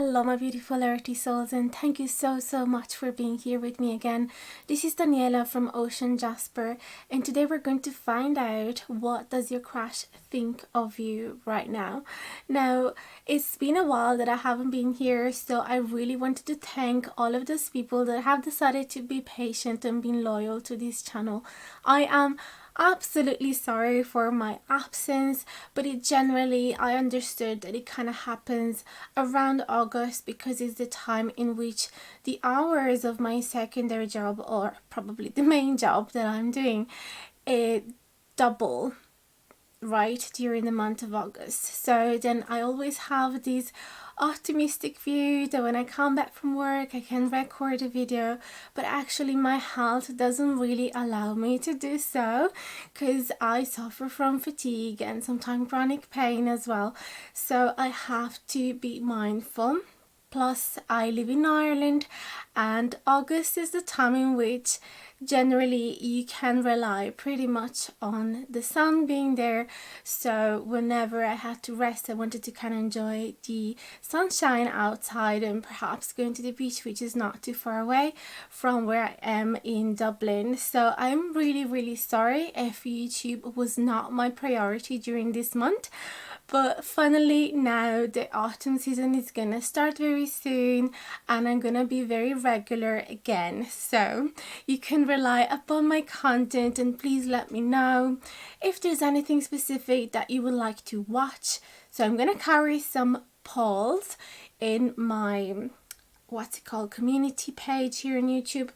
Hello my beautiful earthy souls, and thank you so much for being here with me again. This is Daniela from Ocean Jasper, and today we're going to find out what does your crush think of you right now. Now, it's been a while that I haven't been here, so I really wanted to thank all of those people that have decided to be patient and been loyal to this channel. I am absolutely sorry for my absence, but I understood that it kind of happens around August because it's the time in which the hours of my secondary job, or probably the main job that I'm doing, double right during the month of August. So then I always have this optimistic view that when I come back from work I can record a video, but actually my health doesn't really allow me to do so because I suffer from fatigue and sometimes chronic pain as well, so I have to be mindful. Plus, I live in Ireland, and August is the time in which generally you can rely pretty much on the sun being there. So whenever I had to rest, I wanted to kind of enjoy the sunshine outside and perhaps going to the beach, which is not too far away from where I am in Dublin. So I'm really sorry if YouTube was not my priority during this month. But finally, now the autumn season is gonna start very soon, and I'm gonna be very regular again. So you can rely upon my content, and please let me know if there's anything specific that you would like to watch. So I'm gonna carry some polls in my community page here on YouTube.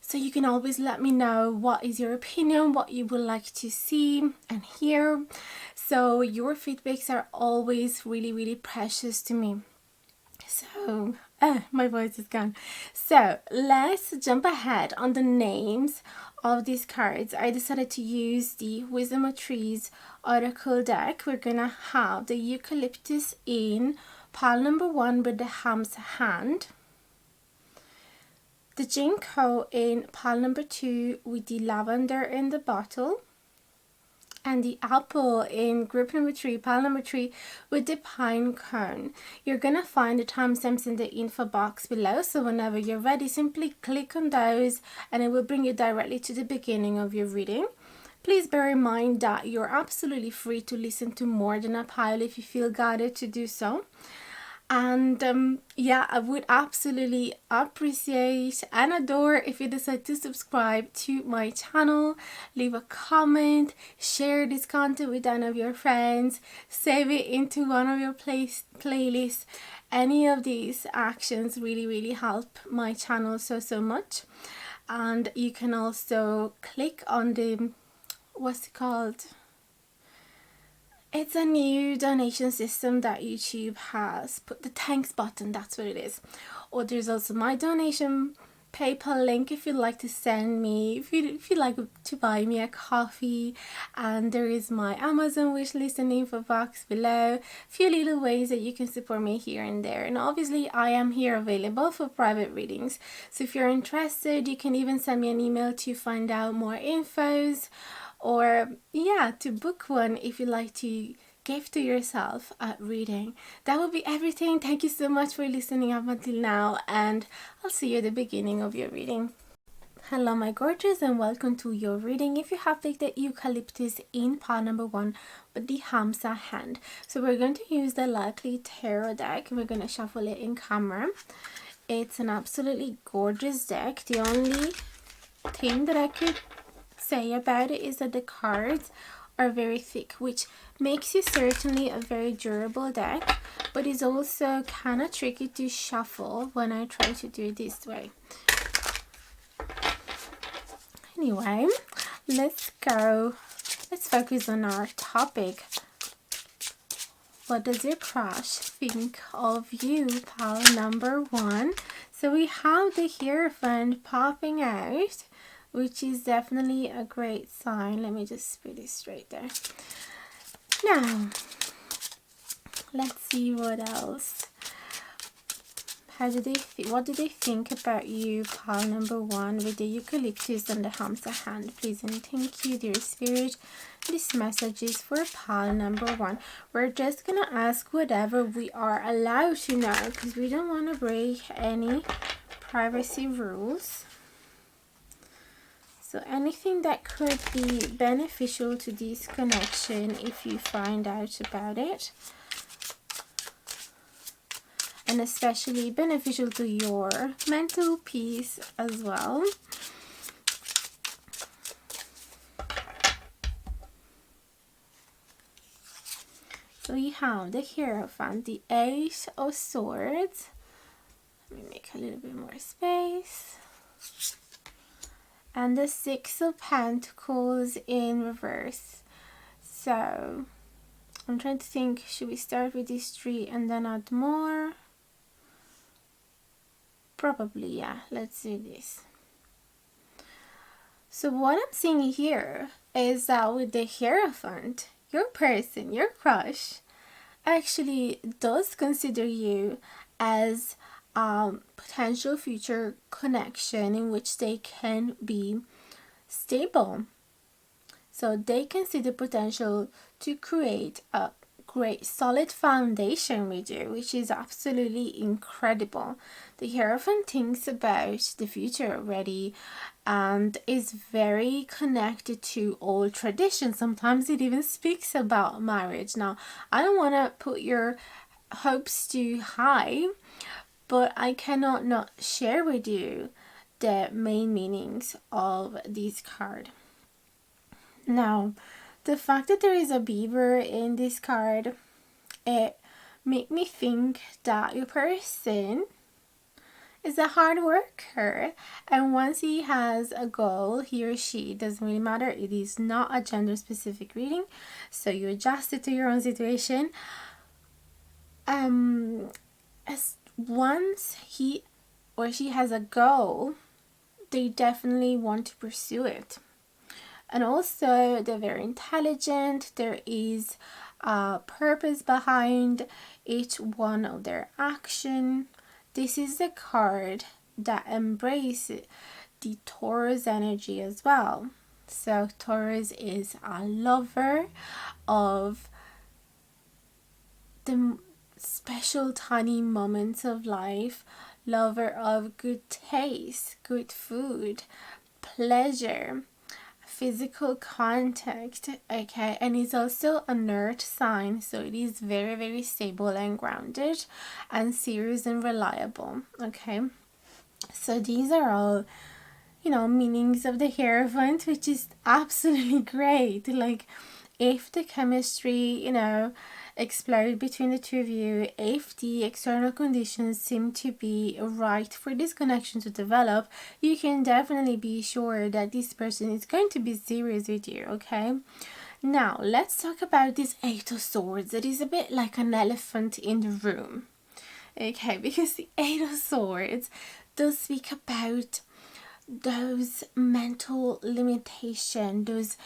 So you can always let me know what is your opinion, what you would like to see and hear. So your feedbacks are always really precious to me. So, my voice is gone. So let's jump ahead on the names of these cards. I decided to use the Wisdom of Trees Oracle deck. We're gonna have the Eucalyptus in pile number 1 with the Hamsa hand, the Ginkgo in pile number 2 with the Lavender in the bottle, and the apple in group number 3, pile number 3 with the pine cone. You're gonna find the timestamps in the info box below, so whenever you're ready, simply click on those and it will bring you directly to the beginning of your reading. Please bear in mind that you're absolutely free to listen to more than a pile if you feel guided to do so. And yeah, I would absolutely appreciate and adore if you decide to subscribe to my channel, leave a comment, share this content with one of your friends, save it into one of your playlists. Any of these actions really help my channel so much. And you can also click on the it's a new donation system that YouTube has put, the thanks button, that's what it is. Or there's also my donation PayPal link if you'd like to send me, if you'd like to buy me a coffee, and there is my Amazon wishlist and info box below. A few little ways that you can support me here and there, and obviously I am here available for private readings. So if you're interested, you can even send me an email to find out more infos, or yeah, to book one if you'd like to give to yourself a reading. That will be everything. Thank you so much for listening up until now, and I'll see you at the beginning of your reading. Hello my gorgeous, and welcome to your reading. If you have picked the Eucalyptus in pile number 1 with the Hamsa hand, so we're going to use the Likely Tarot deck. We're going to shuffle it in camera. It's an absolutely gorgeous deck. The only thing that I could say about it is that the cards are very thick, which makes it certainly a very durable deck, but it's also kind of tricky to shuffle when I try to do it this way. Anyway, let's focus on our topic. What does your crush think of you, pile number 1? So we have the Hierophant popping out, which is definitely a great sign. Let me just put it straight there. Now, let's see what else what do they think about you, pile number 1, with the eucalyptus and the Hamsa hand, please? And thank you, dear spirit. This message is for pile number 1. We're just gonna ask whatever we are allowed to know, because we don't want to break any privacy rules. So anything that could be beneficial to this connection if you find out about it, and especially beneficial to your mental peace as well. So you have the Hierophant, the 8 of Swords. Let me make a little bit more space. And the 6 of Pentacles in reverse. So I'm trying to think, should we start with these 3 and then add more? Probably, yeah. Let's do this. So what I'm seeing here is that with the Hierophant, your person, your crush, actually does consider you as a potential future connection in which they can be stable. So they can see the potential to create a great solid foundation with you, which is absolutely incredible. The Hierophant thinks about the future already and is very connected to old traditions. Sometimes it even speaks about marriage. Now, I don't want to put your hopes too high, but I cannot not share with you the main meanings of this card. Now, the fact that there is a beaver in this card, it make me think that your person is a hard worker, and once he has a goal, he or she, doesn't really matter, it is not a gender specific reading, so you adjust it to your own situation. As once he or she has a goal, they definitely want to pursue it. And also, they're very intelligent. There is a purpose behind each one of their action. This is the card that embraces the Taurus energy as well. So Taurus is a lover of the special tiny moments of life, lover of good taste, good food, pleasure, physical contact, okay? And it's also an earth sign, so it is very, very stable and grounded and serious and reliable, okay? So these are all, you know, meanings of the Hierophant, which is absolutely great. Like, if the chemistry, you know, explode between the two of you, if the external conditions seem to be right for this connection to develop, you can definitely be sure that this person is going to be serious with you, okay? Now, let's talk about this 8 of Swords. It is a bit like an elephant in the room, okay? Because the 8 of Swords does speak about those mental limitation, those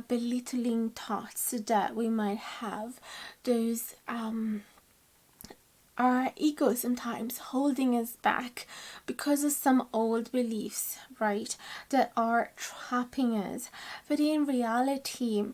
belittling thoughts that we might have, those our ego sometimes holding us back because of some old beliefs, right, that are trapping us. But in reality,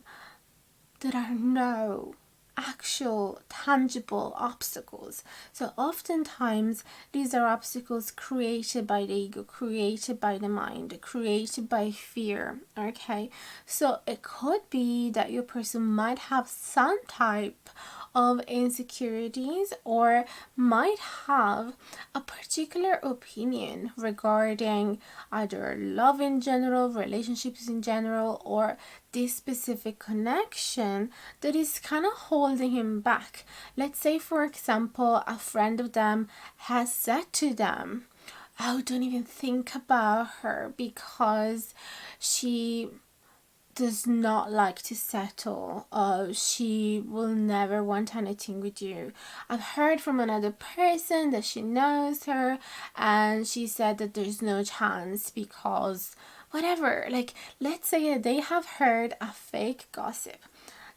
there are no actual tangible obstacles. So oftentimes these are obstacles created by the ego, created by the mind, created by fear, okay? So it could be that your person might have some type of insecurities or might have a particular opinion regarding either love in general, relationships in general, or this specific connection that is kind of holding him back. Let's say, for example, a friend of them has said to them, oh, don't even think about her because she does not like to settle. She will never want anything with you. I've heard from another person that she knows her and she said that there's no chance because whatever. Like, let's say that they have heard a fake gossip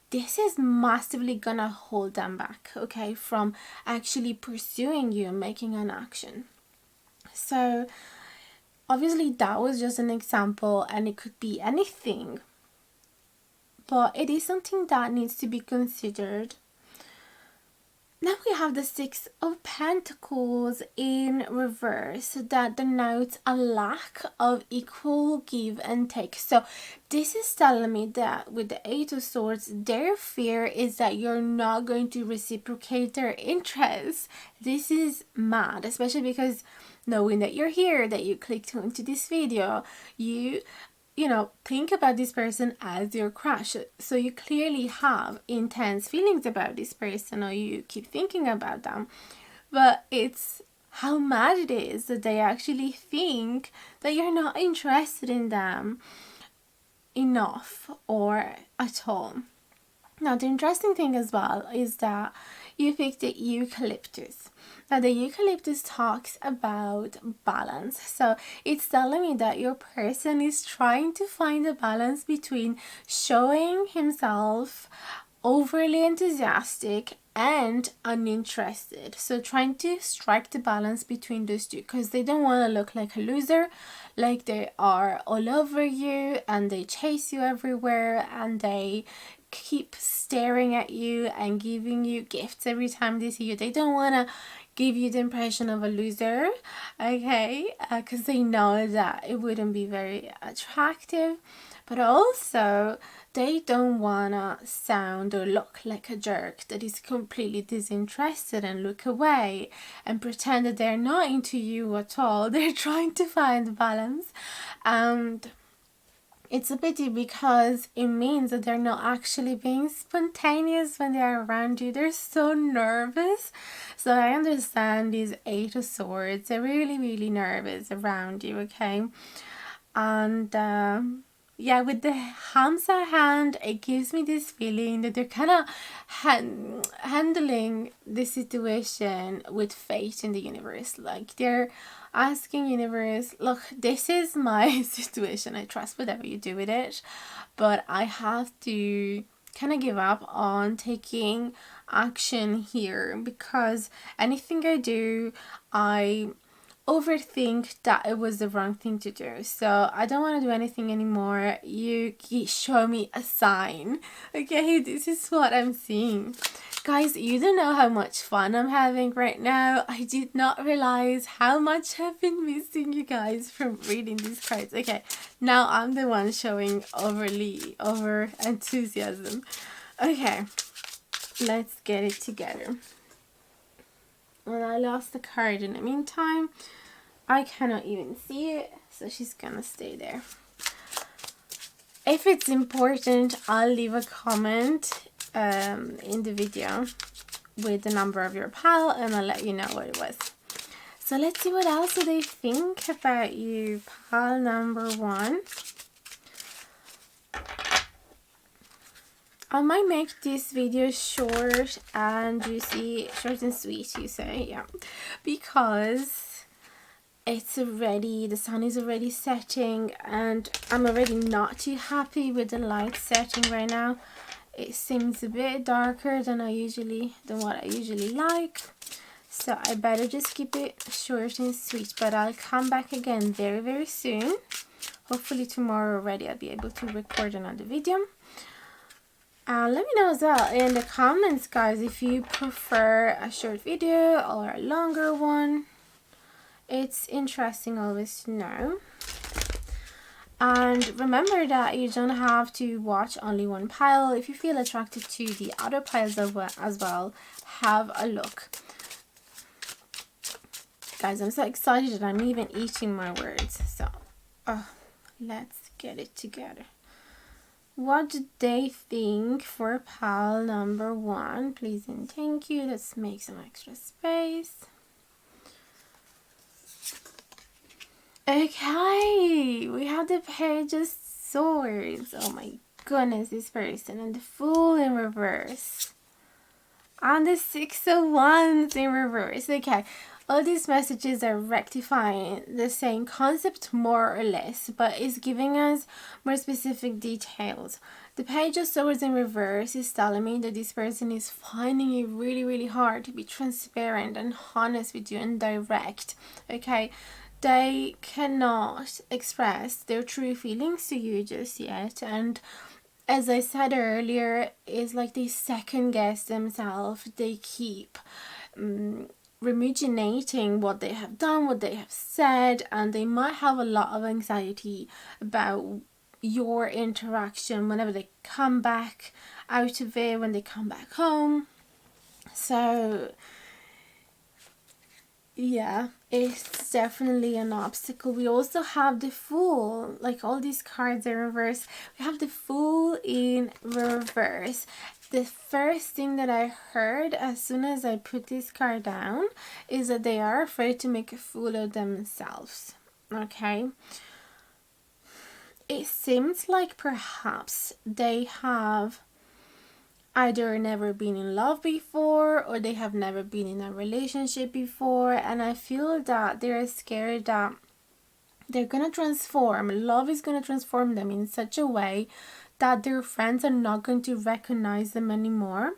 this is massively gonna hold them back, okay, from actually pursuing you and making an action. So obviously that was just an example, and it could be anything, but it is something that needs to be considered. Now we have the Six of Pentacles in reverse that denotes a lack of equal give and take. So this is telling me that with the Eight of Swords, their fear is that you're not going to reciprocate their interest. This is mad, especially because knowing that you're here, that you clicked into this video, you know, think about this person as your crush. So you clearly have intense feelings about this person, or you keep thinking about them. But it's how mad it is that they actually think that you're not interested in them enough or at all. Now, the interesting thing as well is that you picked the Eucalyptus. Now, the Eucalyptus talks about balance. So it's telling me that your person is trying to find a balance between showing himself overly enthusiastic and uninterested. So trying to strike the balance between those two, because they don't want to look like a loser, like they are all over you and they chase you everywhere and they keep staring at you and giving you gifts every time they see you. They don't want to give you the impression of a loser, okay, because they know that it wouldn't be very attractive. But also they don't want to sound or look like a jerk that is completely disinterested and look away and pretend that they're not into you at all. They're trying to find balance, and it's a pity because it means that they're not actually being spontaneous when they're around you. They're so nervous. So I understand these Eight of Swords. They're really, really nervous around you, okay? And yeah, with the Hamsa hand, it gives me this feeling that they're kind of handling the situation with faith in the universe. Like they're asking universe, look, this is my situation. I trust whatever you do with it, but I have to kind of give up on taking action here because anything I do, I overthink that it was the wrong thing to do. So I don't want to do anything anymore. You show me a sign. Okay, this is what I'm seeing. Guys, you don't know how much fun I'm having right now. I did not realize how much I've been missing you guys from reading these cards. Okay, now I'm the one showing over enthusiasm. Okay, let's get it together. Well, I lost the card in the meantime. I cannot even see it, so she's gonna stay there. If it's important, I'll leave a comment in the video with the number of your pal, and I'll let you know what it was. So let's see what else do they think about you, pal number one. I might make this video short and juicy, short and sweet, you say, yeah, because it's already, the sun is already setting and I'm already not too happy with the light setting right now. It seems a bit darker than what I usually like. So I better just keep it short and sweet, but I'll come back again very, very soon. Hopefully tomorrow already I'll be able to record another video. Let me know as well in the comments, guys, if you prefer a short video or a longer one. It's interesting always to know. And remember that you don't have to watch only one pile. If you feel attracted to the other piles as well, have a look. Guys, I'm so excited that I'm even eating my words. So, let's get it together. What do they think for pile number one? Please and thank you. Let's make some extra space. Okay, we have the Page of Swords. Oh my goodness, this person. And the Fool in reverse. And the 601s in reverse. Okay, all these messages are rectifying the same concept more or less, but it's giving us more specific details. The Page of Swords in reverse is telling me that this person is finding it really, really hard to be transparent and honest with you and direct. Okay, they cannot express their true feelings to you just yet, and as I said earlier, it's like they second guess themselves. They keep ruminating what they have done, what they have said, and they might have a lot of anxiety about your interaction whenever they come back out of it, when they come back home. So yeah, it's definitely an obstacle. We also have the Fool, like all these cards in reverse. We have the Fool in reverse. The first thing that I heard as soon as I put this card down is that they are afraid to make a fool of themselves. Okay? It seems like perhaps they have either never been in love before, or they have never been in a relationship before, and I feel that they're scared that they're gonna transform. Love is gonna transform them in such a way that their friends are not going to recognize them anymore.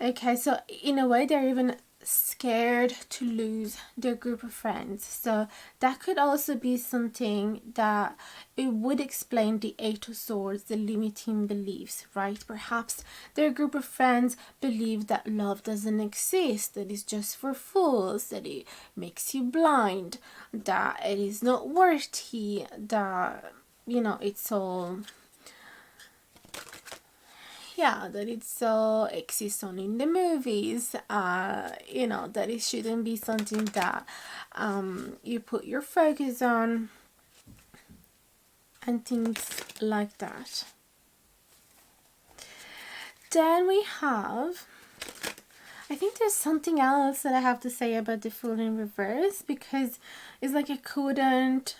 Okay, so in a way they're even scared to lose their group of friends. So that could also be something that it would explain the Eight of Swords, the limiting beliefs, right? Perhaps their group of friends believe that love doesn't exist, that it's just for fools, that it makes you blind, that it is not worthy, that, you know, it's all, yeah, that it so exists only in the movies, you know, that it shouldn't be something that you put your focus on, and things like that. Then we have, I think there's something else that I have to say about the Fool in reverse, because it's like I couldn't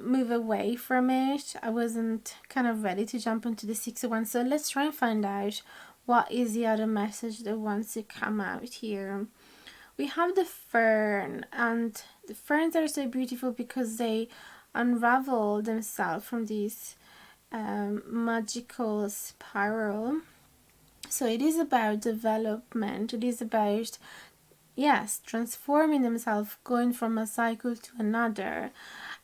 move away from it. I wasn't kind of ready to jump into the 601, so let's try and find out what is the other message that wants to come out here. We have the fern, and the ferns are so beautiful because they unravel themselves from this magical spiral. So it is about development, it is about, yes, transforming themselves, going from a cycle to another.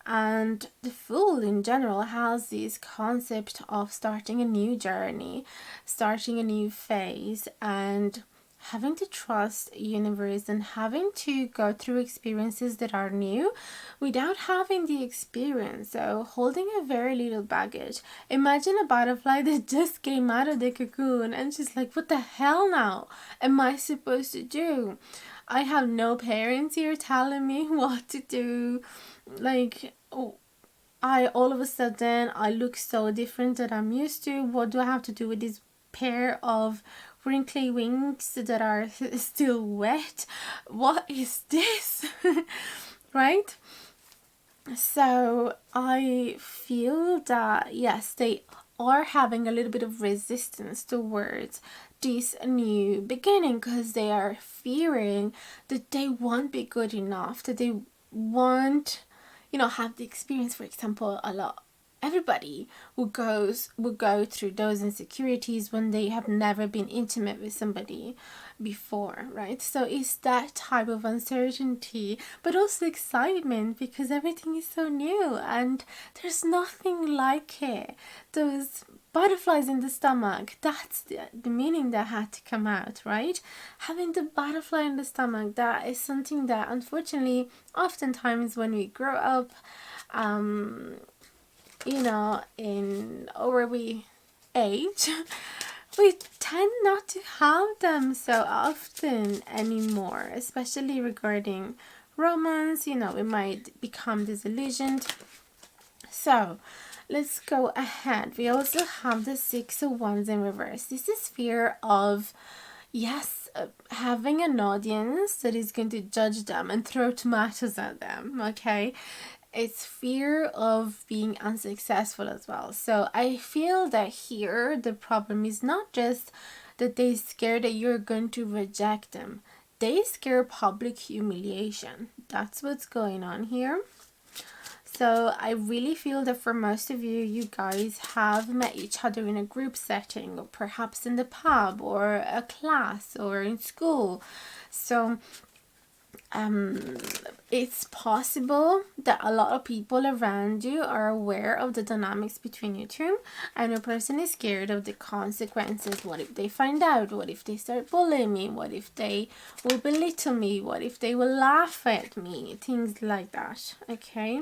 And the Fool in general has this concept of starting a new journey, starting a new phase, and having to trust universe and having to go through experiences that are new without having the experience. So holding a very little baggage. Imagine a butterfly that just came out of the cocoon and she's like, what the hell now am I supposed to do? I have no parents here telling me what to do. Like, oh, I all of a sudden I look so different that I'm used to. What do I have to do with this pair of wrinkly wings that are still wet? What is this? Right? So I feel that yes, they are having a little bit of resistance towards this new beginning, because they are fearing that they won't be good enough, that they won't, you know, have the experience. For example, everybody who will go through those insecurities when they have never been intimate with somebody before, right? So it's that type of uncertainty, but also excitement, because everything is so new and there's nothing like it. Those butterflies in the stomach, that's the meaning that had to come out, right? Having the butterfly in the stomach, that is something that unfortunately oftentimes when we grow up, you know, in or we age, we tend not to have them so often anymore, especially regarding romance. You know, we might become disillusioned. So let's go ahead. We also have the 6 of Wands in reverse. This is fear of, yes, having an audience that is going to judge them and throw tomatoes at them, okay? It's fear of being unsuccessful as well. So I feel that here the problem is not just that they scared that you're going to reject them. They scare public humiliation. That's what's going on here. So I really feel that for most of you, you guys have met each other in a group setting, or perhaps in the pub, or a class, or in school. So it's possible that a lot of people around you are aware of the dynamics between you two, and a person is scared of the consequences. What if they find out? What if they start bullying me? What if they will belittle me? What if they will laugh at me? Things like that, okay?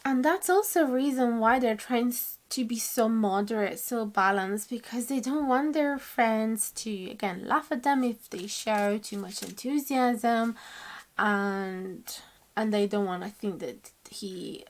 And that's also a reason why they're trying to be so moderate, so balanced, because they don't want their friends to, again, laugh at them if they show too much enthusiasm, and they don't want to think that he,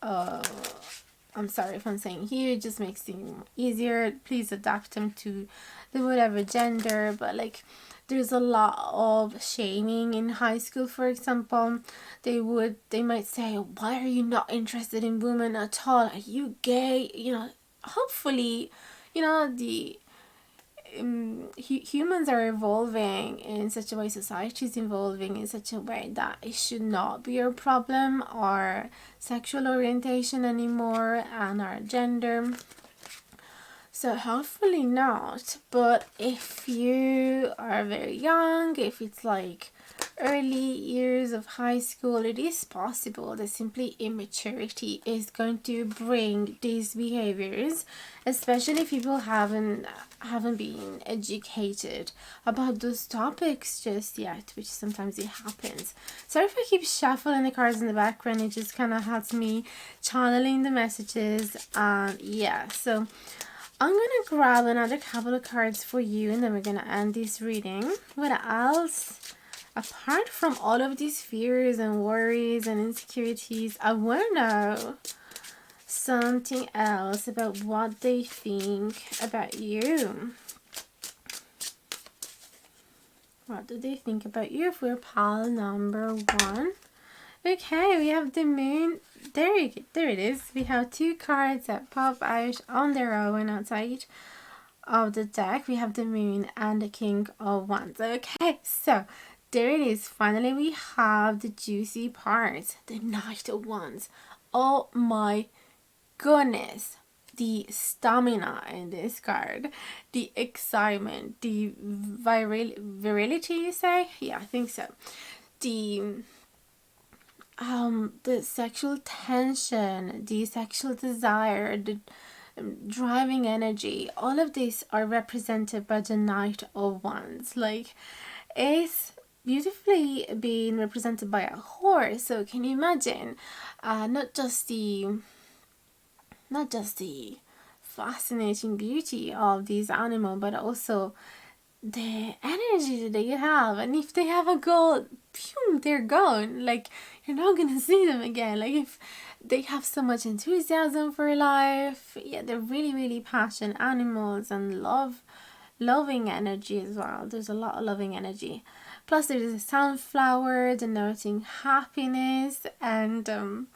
I'm sorry if I'm saying he, it just makes things easier. Please adapt him to the whatever gender, but like, there's a lot of shaming in high school, for example. They might say, why are you not interested in women at all? Are you gay? You know, hopefully, you know, the humans are evolving in such a way, society is evolving in such a way that it should not be a problem, our sexual orientation anymore and our gender. So hopefully not, but if you are very young, if it's like early years of high school, it is possible that simply immaturity is going to bring these behaviors, especially if people haven't been educated about those topics just yet, which sometimes it happens. Sorry if I keep shuffling the cards in the background, it just kind of helps me channeling the messages, and yeah, so I'm going to grab another couple of cards for you, and then we're going to end this reading. What else? Apart from all of these fears and worries and insecurities, I want to know something else about what they think about you. What do they think about you for pile number 1? Okay, we have the moon. There it is. We have 2 cards that pop out on their own outside of the deck. We have the moon and the king of wands. Okay, so there it is. Finally, we have the juicy part, the knight of wands. Oh my goodness. The stamina in this card, the excitement, the virility, you say? Yeah, I think so. The sexual tension, the sexual desire, the driving energy, all of these are represented by the Knight of Wands. Like, it's beautifully being represented by a horse. So can you imagine, not just the fascinating beauty of this animal, but also the energy that they have. And if they have a goal, phew, they're gone. Like, you're not gonna see them again. Like, if they have so much enthusiasm for life, yeah, they're really, really passionate animals, and loving energy as well. There's a lot of loving energy. Plus there's a sunflower denoting happiness and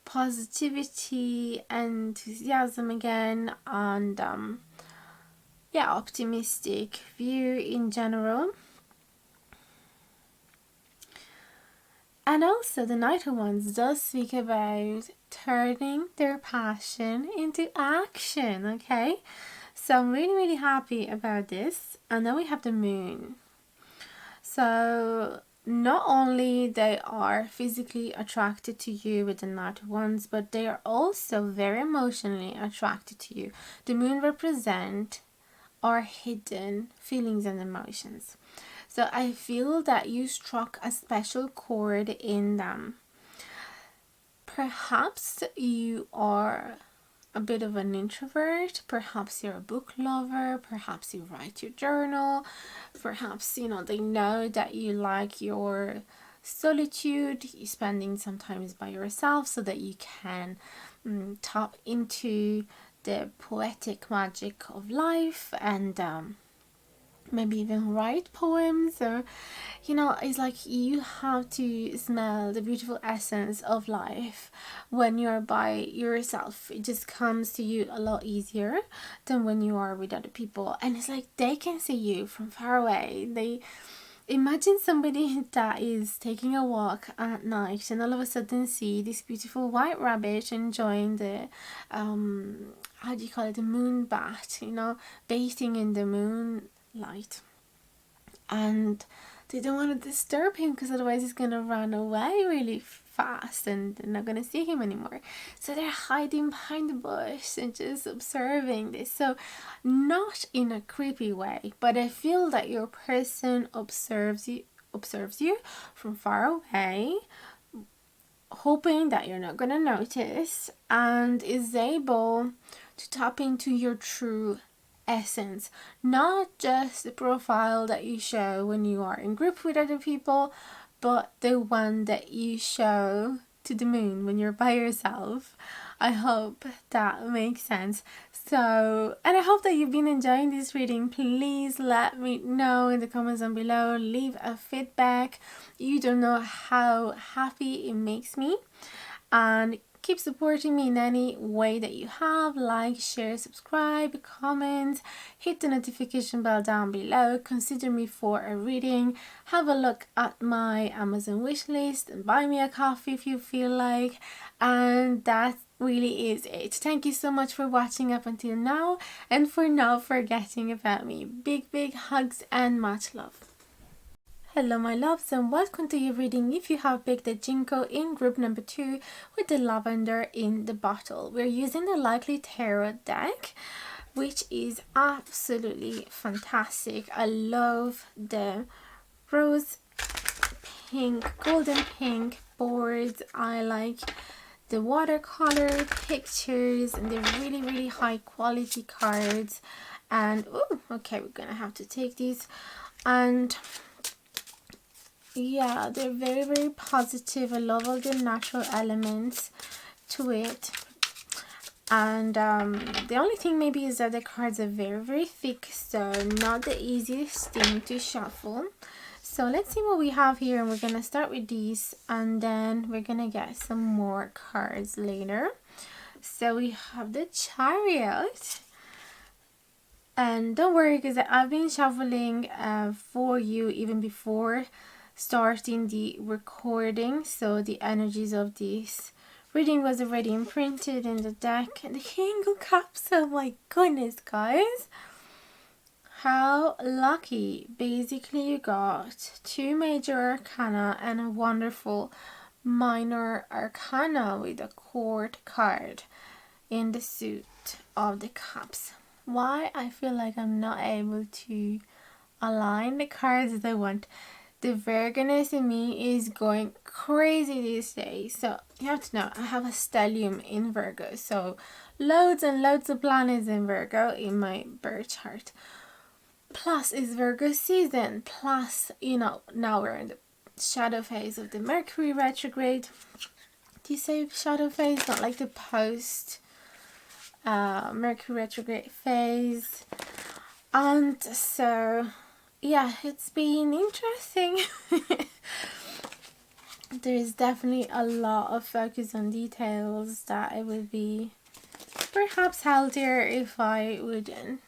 positivity, enthusiasm again, and yeah, optimistic view in general. And also the Knight of Wands does speak about turning their passion into action, okay? So I'm really, really happy about this. And then we have the moon. So not only they are physically attracted to you with the Knight of Wands, but they are also very emotionally attracted to you. The moon represents our hidden feelings and emotions. So I feel that you struck a special chord in them. Perhaps you are a bit of an introvert, perhaps you're a book lover, perhaps you write your journal, perhaps, you know, they know that you like your solitude, spending some time by yourself so that you can tap into the poetic magic of life, and maybe even write poems, or you know, it's like you have to smell the beautiful essence of life when you're by yourself. It just comes to you a lot easier than when you are with other people, and it's like they can see you from far away. They imagine somebody that is taking a walk at night and all of a sudden see this beautiful white rabbit enjoying the how do you call it, the moon bath, you know, bathing in the moonlight, and they don't want to disturb him because otherwise he's gonna run away really fast and they're not gonna see him anymore. So they're hiding behind the bush and just observing this. So not in a creepy way, but I feel that your person observes you from far away, hoping that you're not gonna notice, and is able to tap into your true essence, not just the profile that you show when you are in group with other people, but the one that you show to the moon when you're by yourself. I hope that makes sense. So, and I hope that you've been enjoying this reading. Please let me know in the comments down below. Leave a feedback. You don't know how happy it makes me. And keep supporting me in any way that you have. Like, share, subscribe, comment, hit the notification bell down below. Consider me for a reading. Have a look at my Amazon wishlist and buy me a coffee if you feel like. And that really is it. Thank you so much for watching up until now and for not forgetting about me. Big hugs and much love. Hello my loves and welcome to your reading if you have picked the Ginkgo in group number 2 with the lavender in the bottle. We're using the Likely Tarot deck, which is absolutely fantastic. I love the rose pink, golden pink boards. I like the watercolor pictures and the really high quality cards. And oh, okay, we're gonna have to take these, and yeah, they're very positive. I love all the natural elements to it. And the only thing maybe is that the cards are very thick, so not the easiest thing to shuffle. So let's see what we have here, and we're gonna start with these and then we're gonna get some more cards later. So we have the Chariot, and don't worry because I've been shuffling for you even before starting the recording, so the energies of this reading was already imprinted in the deck. And the King of Cups, oh my goodness guys, how lucky. Basically you got 2 major arcana and a wonderful minor arcana with a court card in the suit of the cups. Why I feel like I'm not able to align the cards as I want. The Virgoness in me is going crazy these days. So you have to know I have a stellium in Virgo. So loads and loads of planets in Virgo in my birth chart. Plus it's Virgo season. Plus, you know, now we're in the shadow phase of the Mercury retrograde. Do you say shadow phase? Not like the post Mercury retrograde phase. And so yeah, it's been interesting. There is definitely a lot of focus on details that it would be perhaps healthier if I wouldn't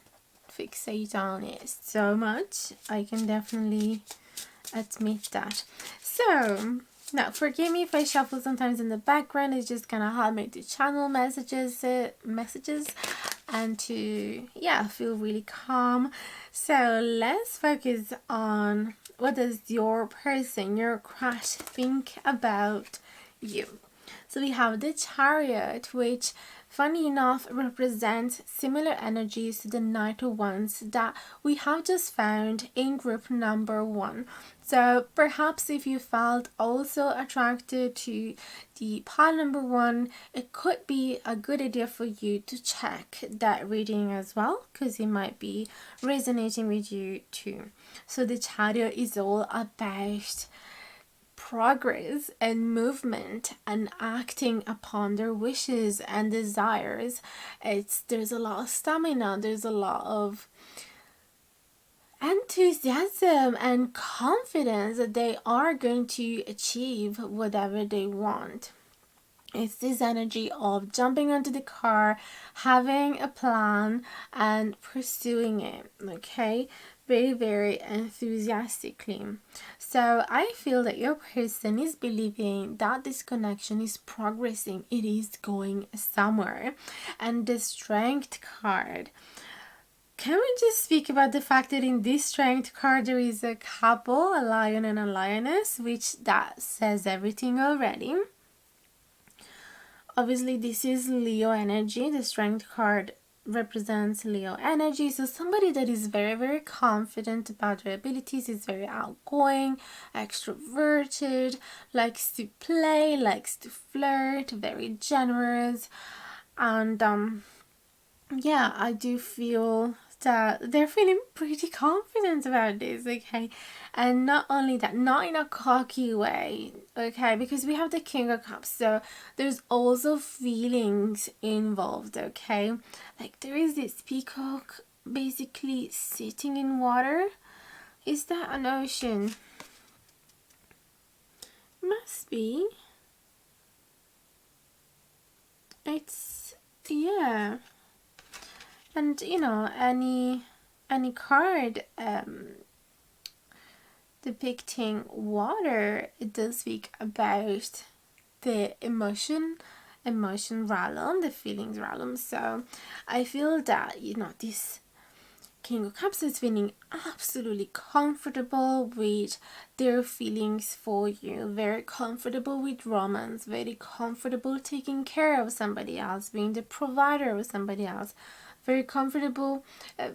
fixate on it so much. I can definitely admit that. So now forgive me if I shuffle sometimes in the background. It's just gonna help me to channel messages and to feel really calm. So let's focus on what does your person, your crush, think about you. So we have the Chariot, which funny enough represents similar energies to the Knight of Wands that we have just found in group number 1. So perhaps if you felt also attracted to the pile number 1, it could be a good idea for you to check that reading as well, because it might be resonating with you too. So the Chariot is all about progress and movement and acting upon their wishes and desires. There's a lot of stamina, there's a lot of enthusiasm and confidence that they are going to achieve whatever they want. It's this energy of jumping onto the car, having a plan, and pursuing it, okay? Very, very enthusiastically. So I feel that your person is believing that this connection is progressing, it is going somewhere. And the Strength card. Can we just speak about the fact that in this Strength card there is a couple, a lion and a lioness, which that says everything already. Obviously, this is Leo energy. The Strength card represents Leo energy. So somebody that is very, very confident about their abilities, is very outgoing, extroverted, likes to play, likes to flirt, very generous. And yeah, I do feel that they're feeling pretty confident about this, okay? And not only that, not in a cocky way, okay? Because we have the King of Cups, so there's also feelings involved, okay? Like there is this peacock basically sitting in water. Is that an ocean? Must be. It's, yeah. And you know, any card depicting water, it does speak about the emotion realm, the feelings realm. So I feel that, you know, this King of Cups is feeling absolutely comfortable with their feelings for you, very comfortable with romance, very comfortable taking care of somebody else, being the provider of somebody else, very comfortable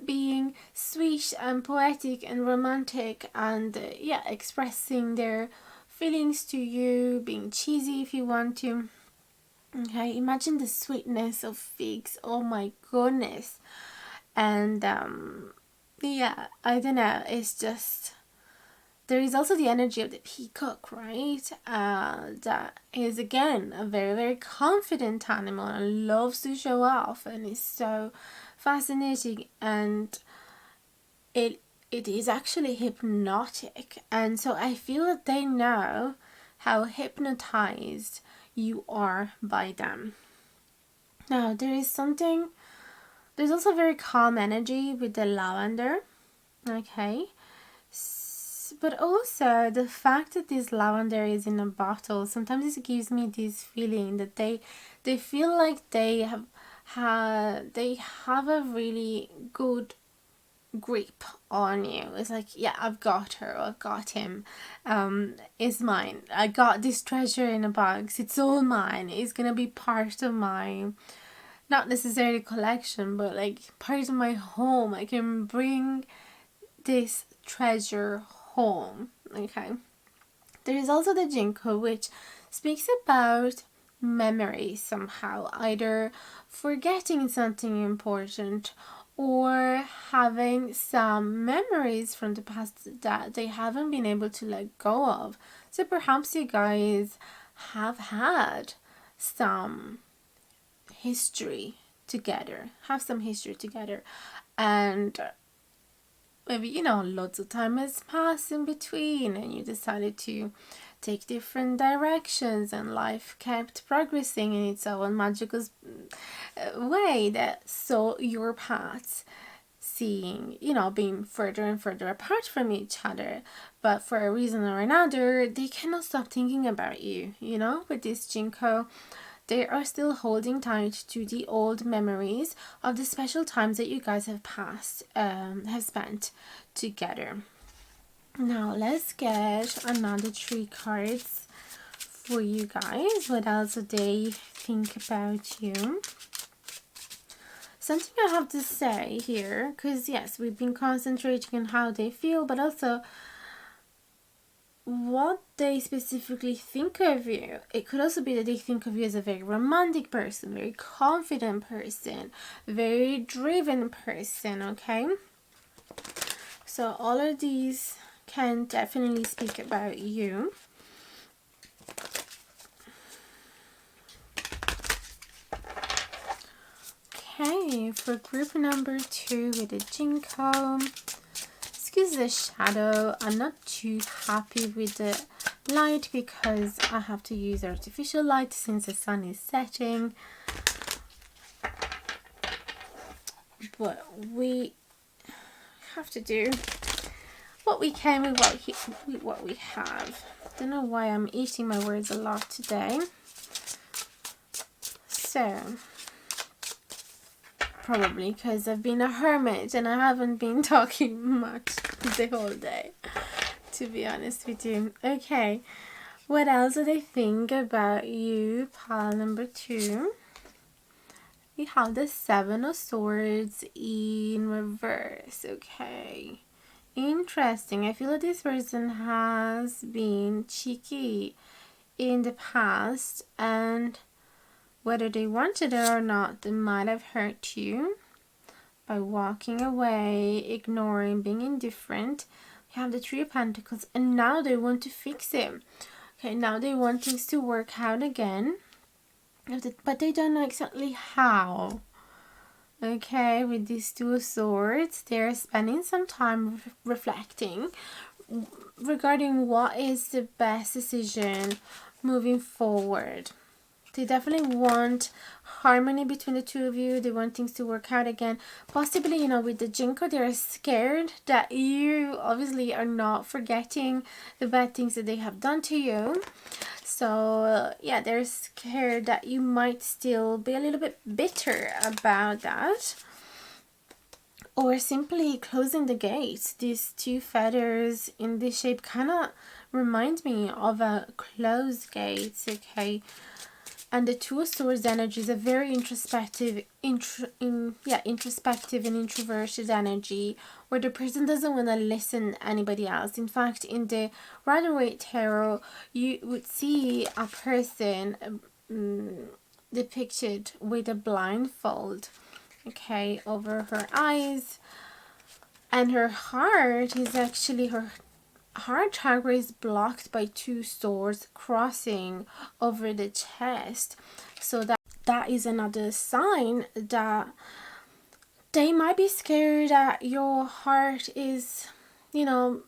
being sweet and poetic and romantic, and yeah, expressing their feelings to you, being cheesy if you want to. Okay, imagine the sweetness of figs. Oh my goodness. And yeah, I don't know, it's just, there is also the energy of the peacock, right? That is again a very, very confident animal and loves to show off, and is so fascinating, and it is actually hypnotic. And so I feel that they know how hypnotized you are by them. Now there's also very calm energy with the lavender, okay? But also the fact that this lavender is in a bottle, sometimes it gives me this feeling that they feel like they have a really good grip on you. It's like, yeah, I've got her, I've got him, it's mine, I got this treasure in a box, it's all mine, it's gonna be part of my, not necessarily collection, but like part of my home. I can bring this treasure home, okay? There is also the Ginkgo, which speaks about memory somehow, either forgetting something important or having some memories from the past that they haven't been able to let go of. So perhaps you guys have had some history together, and maybe, you know, lots of time has passed in between, and you decided to take different directions, and life kept progressing in its own magical way that saw your paths being further and further apart from each other. But for a reason or another, they cannot stop thinking about you, with this Ginkgo. They are still holding tight to the old memories of the special times that you guys have spent together. Now let's get another 3 cards for you guys. What else do they think about you? Something I have to say here, because yes, we've been concentrating on how they feel, but also what they specifically think of you. It could also be that they think of you as a very romantic person, very confident person, very driven person, okay? So all of these can definitely speak about you. Okay, for group number 2 with the Ginkgo, it's excuse the shadow. I'm not too happy with the light because I have to use artificial light since the sun is setting. But we have to do what we can with what we have. Don't know why I'm eating my words a lot today. So, probably because I've been a hermit and I haven't been talking much the whole day, to be honest with you. Okay, what else did I think about you, pile number 2? We have the 7 of Swords in reverse. Okay, interesting. I feel that this person has been cheeky in the past, and whether they wanted it or not, they might have hurt you by walking away, ignoring, being indifferent. We have the 3 of Pentacles, and now they want to fix it. Okay, now they want things to work out again, but they don't know exactly how. Okay, with these 2 of Swords, they're spending some time reflecting regarding what is the best decision moving forward. They definitely want harmony between the 2 of you. They want things to work out again. Possibly, you know, with the Ginkgo, they're scared that you obviously are not forgetting the bad things that they have done to you. So, yeah, they're scared that you might still be a little bit bitter about that. Or simply closing the gates. These 2 feathers in this shape kind of remind me of a closed gate, okay? And the 2 of Swords energy is a very introspective introspective and introverted energy, where the person doesn't want to listen to anybody else. In fact, in the Rider-Waite Tarot, you would see a person depicted with a blindfold, okay, over her eyes, and her heart is actually, her heart chakra is blocked by 2 swords crossing over the chest. So that is another sign that they might be scared that your heart is, you know,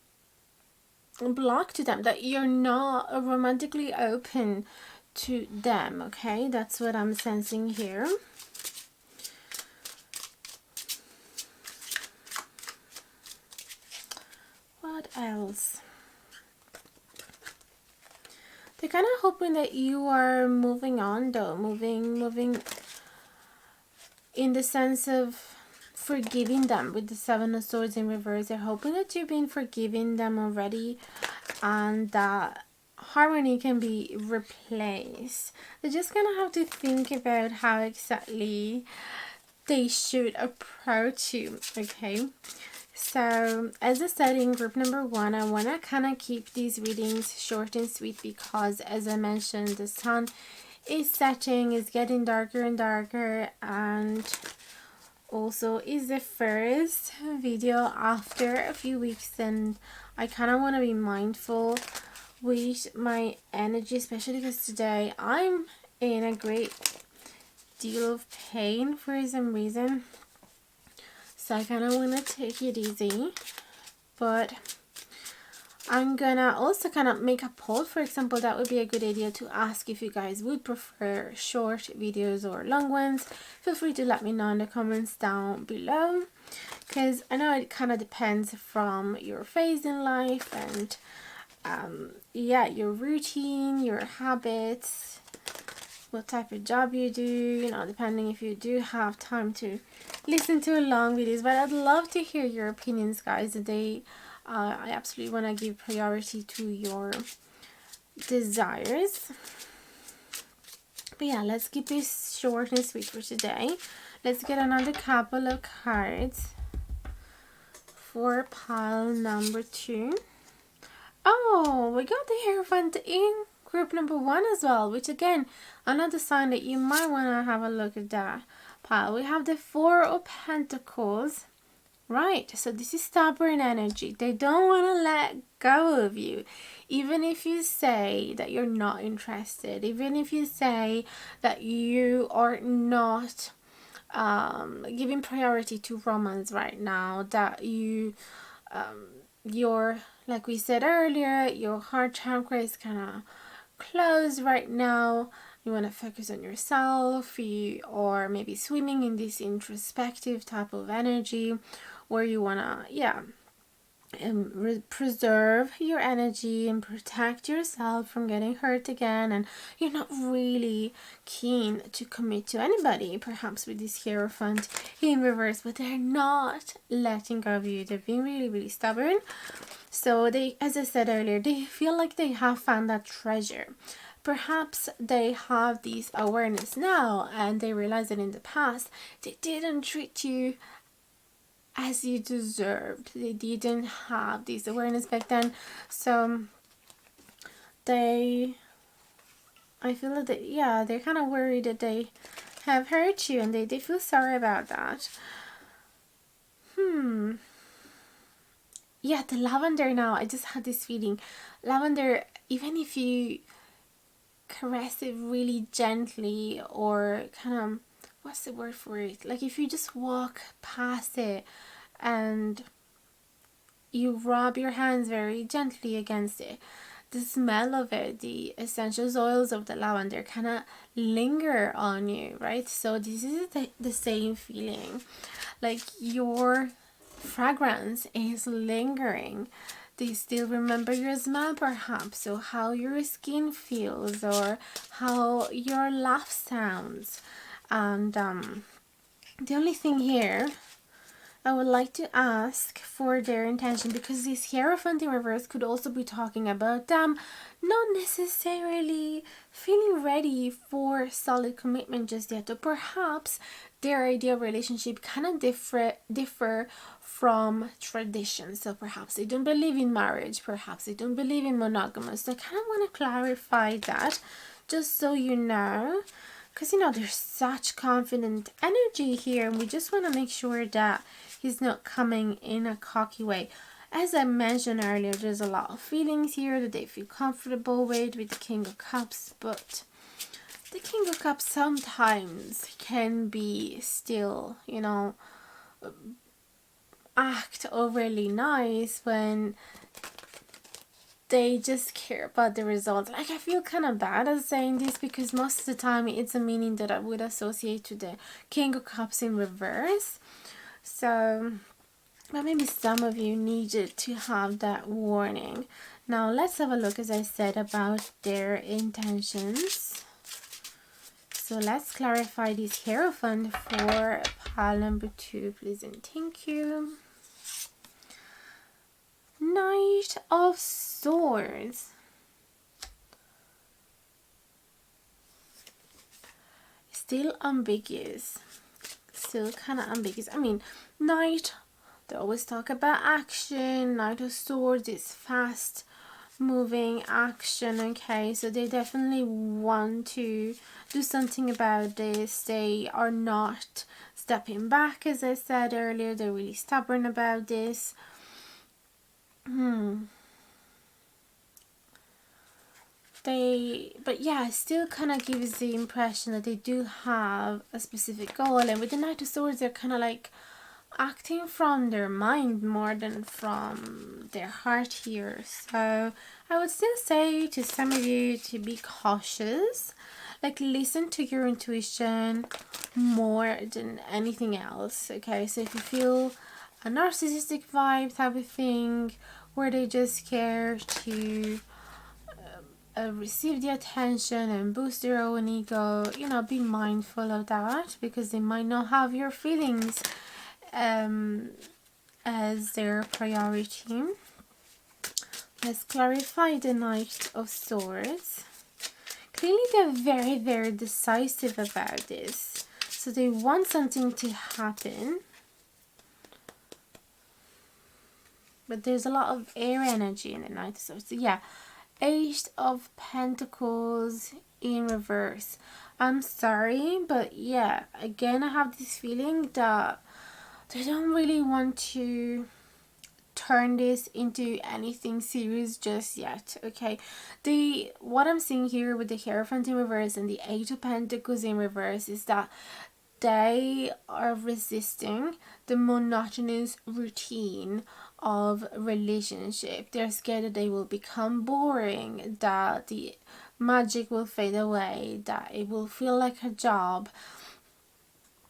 blocked to them, that you're not romantically open to them. Okay, that's what I'm sensing here. What else? They're kind of hoping that you are moving on, though. Moving in the sense of forgiving them with the 7 of Swords in reverse. They're hoping that you've been forgiving them already and that harmony can be replaced. They're just going to have to think about how exactly they should approach you, okay? So, as I said in group number 1, I want to kind of keep these readings short and sweet because, as I mentioned, the sun is setting, is getting darker and darker, and also is the first video after a few weeks, and I kind of want to be mindful with my energy, especially because today I'm in a great deal of pain for some reason. So I kind of want to take it easy, but I'm gonna also kind of make a poll. For example, that would be a good idea to ask if you guys would prefer short videos or long ones. Feel free to let me know in the comments down below, because I know it kind of depends from your phase in life and yeah, your routine, your habits, what type of job you do, you know, depending if you do have time to listen to long videos. But I'd love to hear your opinions, guys. Today I absolutely want to give priority to your desires. But yeah, let's keep this short and sweet for today. Let's get another couple of cards for pile number 2. Oh, we got the Hierophant in group number 1 as well, which again, another sign that you might want to have a look at that pile. We have the 4 of Pentacles. Right, so this is stubborn energy. They don't want to let go of you. Even if you say that you're not interested, even if you say that you are not giving priority to romance right now, that you your, like we said earlier, your heart chakra is kind of closed right now. You want to focus on yourself. You or maybe swimming in this introspective type of energy where you want to, yeah, preserve your energy and protect yourself from getting hurt again, and you're not really keen to commit to anybody, perhaps with this Hierophant in reverse, but they're not letting go of you. They're being really, really stubborn. So they, as I said earlier, they feel like they have found that treasure. Perhaps they have this awareness now and they realize that in the past they didn't treat you as you deserved. They didn't have this awareness back then. So I feel that they're kind of worried that they have hurt you and they feel sorry about that. Yeah, the lavender now, I just had this feeling. Lavender, even if you caress it really gently or kind of, what's the word for it? Like if you just walk past it and you rub your hands very gently against it, the smell of it, the essential oils of the lavender kind of linger on you, right? So this is the same feeling. Like your fragrance is lingering. They still remember your smell perhaps, or how your skin feels, or how your laugh sounds. And the only thing here, I would like to ask for their intention, because this Hierophant in reverse could also be talking about them not necessarily feeling ready for solid commitment just yet, or perhaps their ideal relationship kind of differ from tradition. So perhaps they don't believe in marriage, perhaps they don't believe in monogamous. So I kind of want to clarify that, just so you know, because you know there's such confident energy here, and we just want to make sure that he's not coming in a cocky way. As I mentioned earlier, there's a lot of feelings here that they feel comfortable with the King of Cups, but the King of Cups sometimes can be still, you know, act overly nice when they just care about the result. Like, I feel kind of bad at saying this because most of the time it's a meaning that I would associate to the King of Cups in reverse. So, but maybe some of you needed to have that warning. Now let's have a look, as I said, about their intentions. So let's clarify this Hierophant for pile number 2, please and thank you. Knight of Swords. Still ambiguous. Still kind of ambiguous. I mean, Knight, they always talk about action. Knight of Swords is fast moving action, okay? So they definitely want to do something about this. They are not stepping back, as I said earlier. They're really stubborn about this. But yeah, it still kind of gives the impression that they do have a specific goal. And with the Knight of Swords, they're kind of like acting from their mind more than from their heart here. So I would still say to some of you to be cautious. Like, listen to your intuition more than anything else, okay? So if you feel a narcissistic vibe type of thing, where they just care to receive the attention and boost their own ego, you know, be mindful of that, because they might not have your feelings as their priority. Let's clarify the Knight of Swords. Clearly they're very, very decisive about this. So they want something to happen. But there's a lot of air energy in the Knight of Swords. So yeah, 8 of Pentacles in reverse. I'm sorry, but yeah, again, I have this feeling that they don't really want to turn this into anything serious just yet, okay? What I'm seeing here with the Hierophant in reverse and the 8 of Pentacles in reverse is that they are resisting the monotonous routine of relationship. They're scared that they will become boring, that the magic will fade away, that it will feel like a job,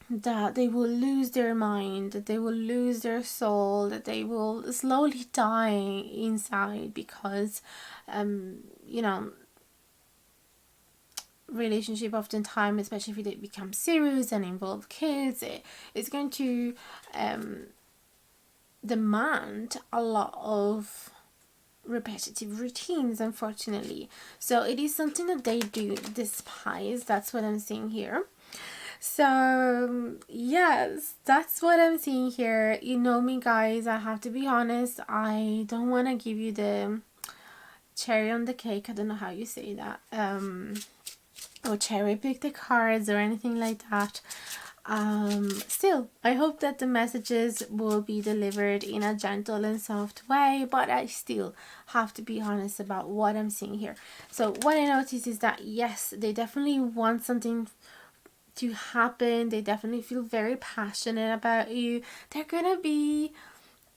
that they will lose their mind, that they will lose their soul, that they will slowly die inside because you know, relationship oftentimes, especially if they become serious and involve kids, it's going to demand a lot of repetitive routines, unfortunately. So it is something that they do despise. That's what I'm seeing here. So yes, that's what I'm seeing here. You know me, guys, I have to be honest, I don't want to give you the cherry on the cake, I don't know how you say that, or cherry pick the cards or anything like that. Still, I hope that the messages will be delivered in a gentle and soft way, but I still have to be honest about what I'm seeing here. So what I noticed is that yes, they definitely want something to happen. They definitely feel very passionate about you. They're gonna be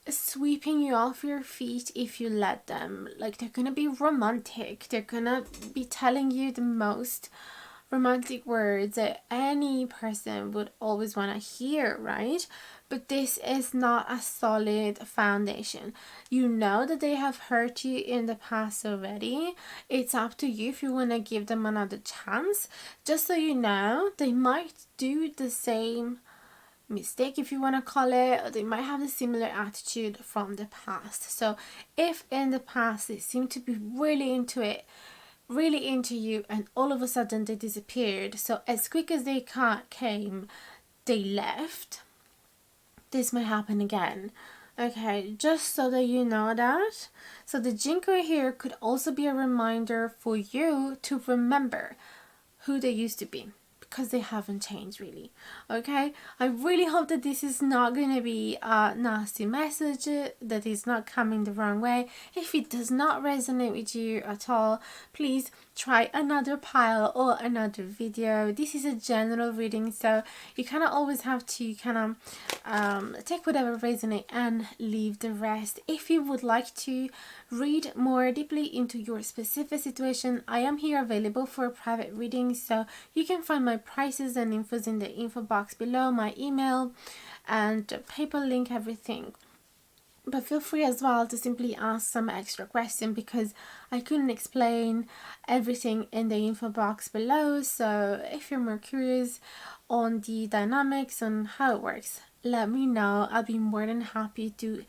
sweeping you off your feet if you let them. Like, they're gonna be romantic. They're gonna be telling you the most romantic words that any person would always want to hear, right? But this is not a solid foundation. You know that they have hurt you in the past already. It's up to you if you want to give them another chance. Just so you know, they might do the same mistake, if you want to call it, or they might have a similar attitude from the past. So if in the past they seem to be really into it, really into you, and all of a sudden they disappeared, so as quick as they came, they left, this might happen again. Okay, just so that you know that. So the Ginkgo here could also be a reminder for you to remember who they used to be, because they haven't changed really. Okay, I really hope that this is not going to be a nasty message, that is not coming the wrong way. If it does not resonate with you at all, please try another pile or another video. This is a general reading, so you kind of always have to kind of take whatever resonates and leave the rest. If you would like to read more deeply into your specific situation, I am here available for private readings, so you can find my prices and infos in the info box below, my email and PayPal link, everything. But feel free as well to simply ask some extra questions, because I couldn't explain everything in the info box below. So if you're more curious on the dynamics and how it works, let me know. I'll be more than happy to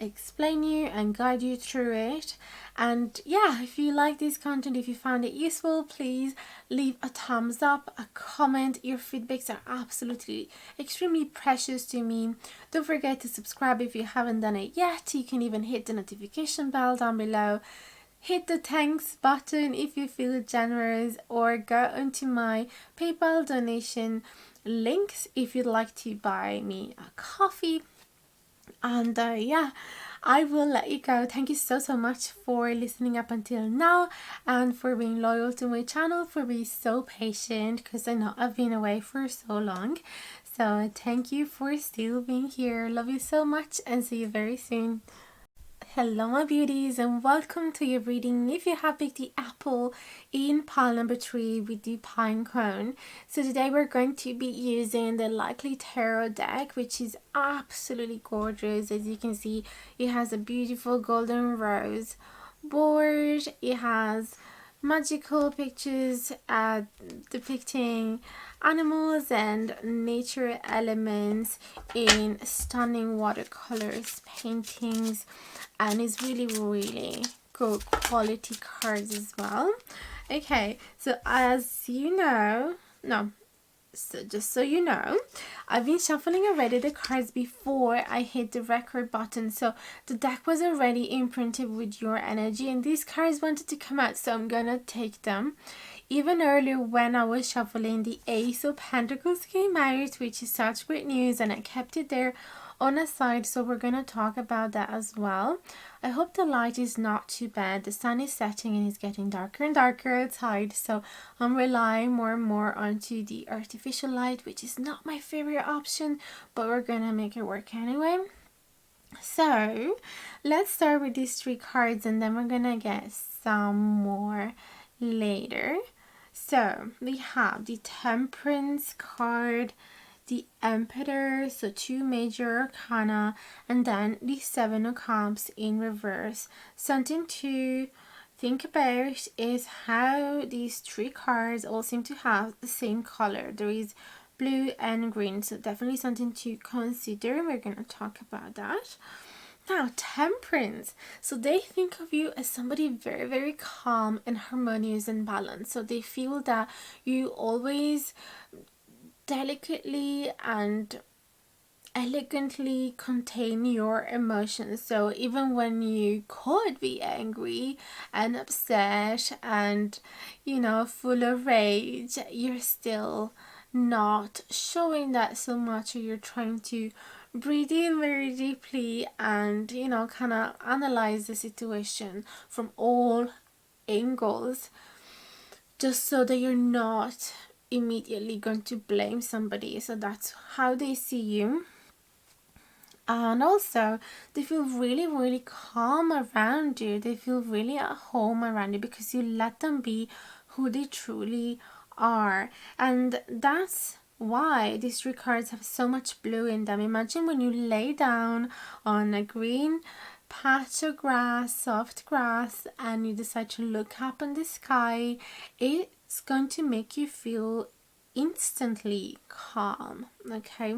explain you and guide you through it. And yeah, if you like this content, if you found it useful, please leave a thumbs up, a comment. Your feedbacks are absolutely extremely precious to me. Don't forget to subscribe if you haven't done it yet. You can even hit the notification bell down below. Hit the thanks button if you feel generous, or go onto my PayPal donation links if you'd like to buy me a coffee. And yeah, I will let you go. Thank you so much for listening up until now, and for being loyal to my channel, for being so patient, because I know I've been away for so long. So thank you for still being here. Love you so much, and see you very soon. Hello my beauties, and welcome to your reading if you have picked the apple in pile number 3 with the pine cone. So today we're going to be using the Likely Tarot deck, which is absolutely gorgeous. As you can see, it has a beautiful golden rose board. It has magical pictures depicting animals and nature elements in stunning watercolors paintings, and it's really good quality cards as well. Okay, so as you know, so just so you know, I've been shuffling already the cards before I hit the record button, so the deck was already imprinted with your energy, and these cards wanted to come out, so I'm gonna take them. Even earlier when I was shuffling, the Ace of Pentacles came out, which is such great news, and I kept it there on a side, so we're gonna talk about that as well. I hope the light is not too bad. The sun is setting and it's getting darker and darker outside, so I'm relying more and more onto the artificial light, which is not my favorite option, but we're gonna make it work anyway. So let's start with these 3 cards, and then we're gonna get some more later. So we have the Temperance card, the Emperor, so 2 major arcana, and then the 7 of Cups in reverse. Something to think about is how these 3 cards all seem to have the same color. There is blue and green, so definitely something to consider. We're going to talk about that. Now, Temperance. So they think of you as somebody very, very calm and harmonious and balanced. So they feel that you always delicately and elegantly contain your emotions. So even when you could be angry and upset and, full of rage, you're still not showing that so much, or you're trying to breathe in very deeply and, kind of analyze the situation from all angles, just so that you're not immediately going to blame somebody. So that's how they see you. And also, they feel really, really calm around you. They feel really at home around you because you let them be who they truly are. And that's why these 3 cards have so much blue in them. Imagine when you lay down on a green patch of grass, soft grass, and you decide to look up in the sky, it's going to make you feel instantly calm, okay?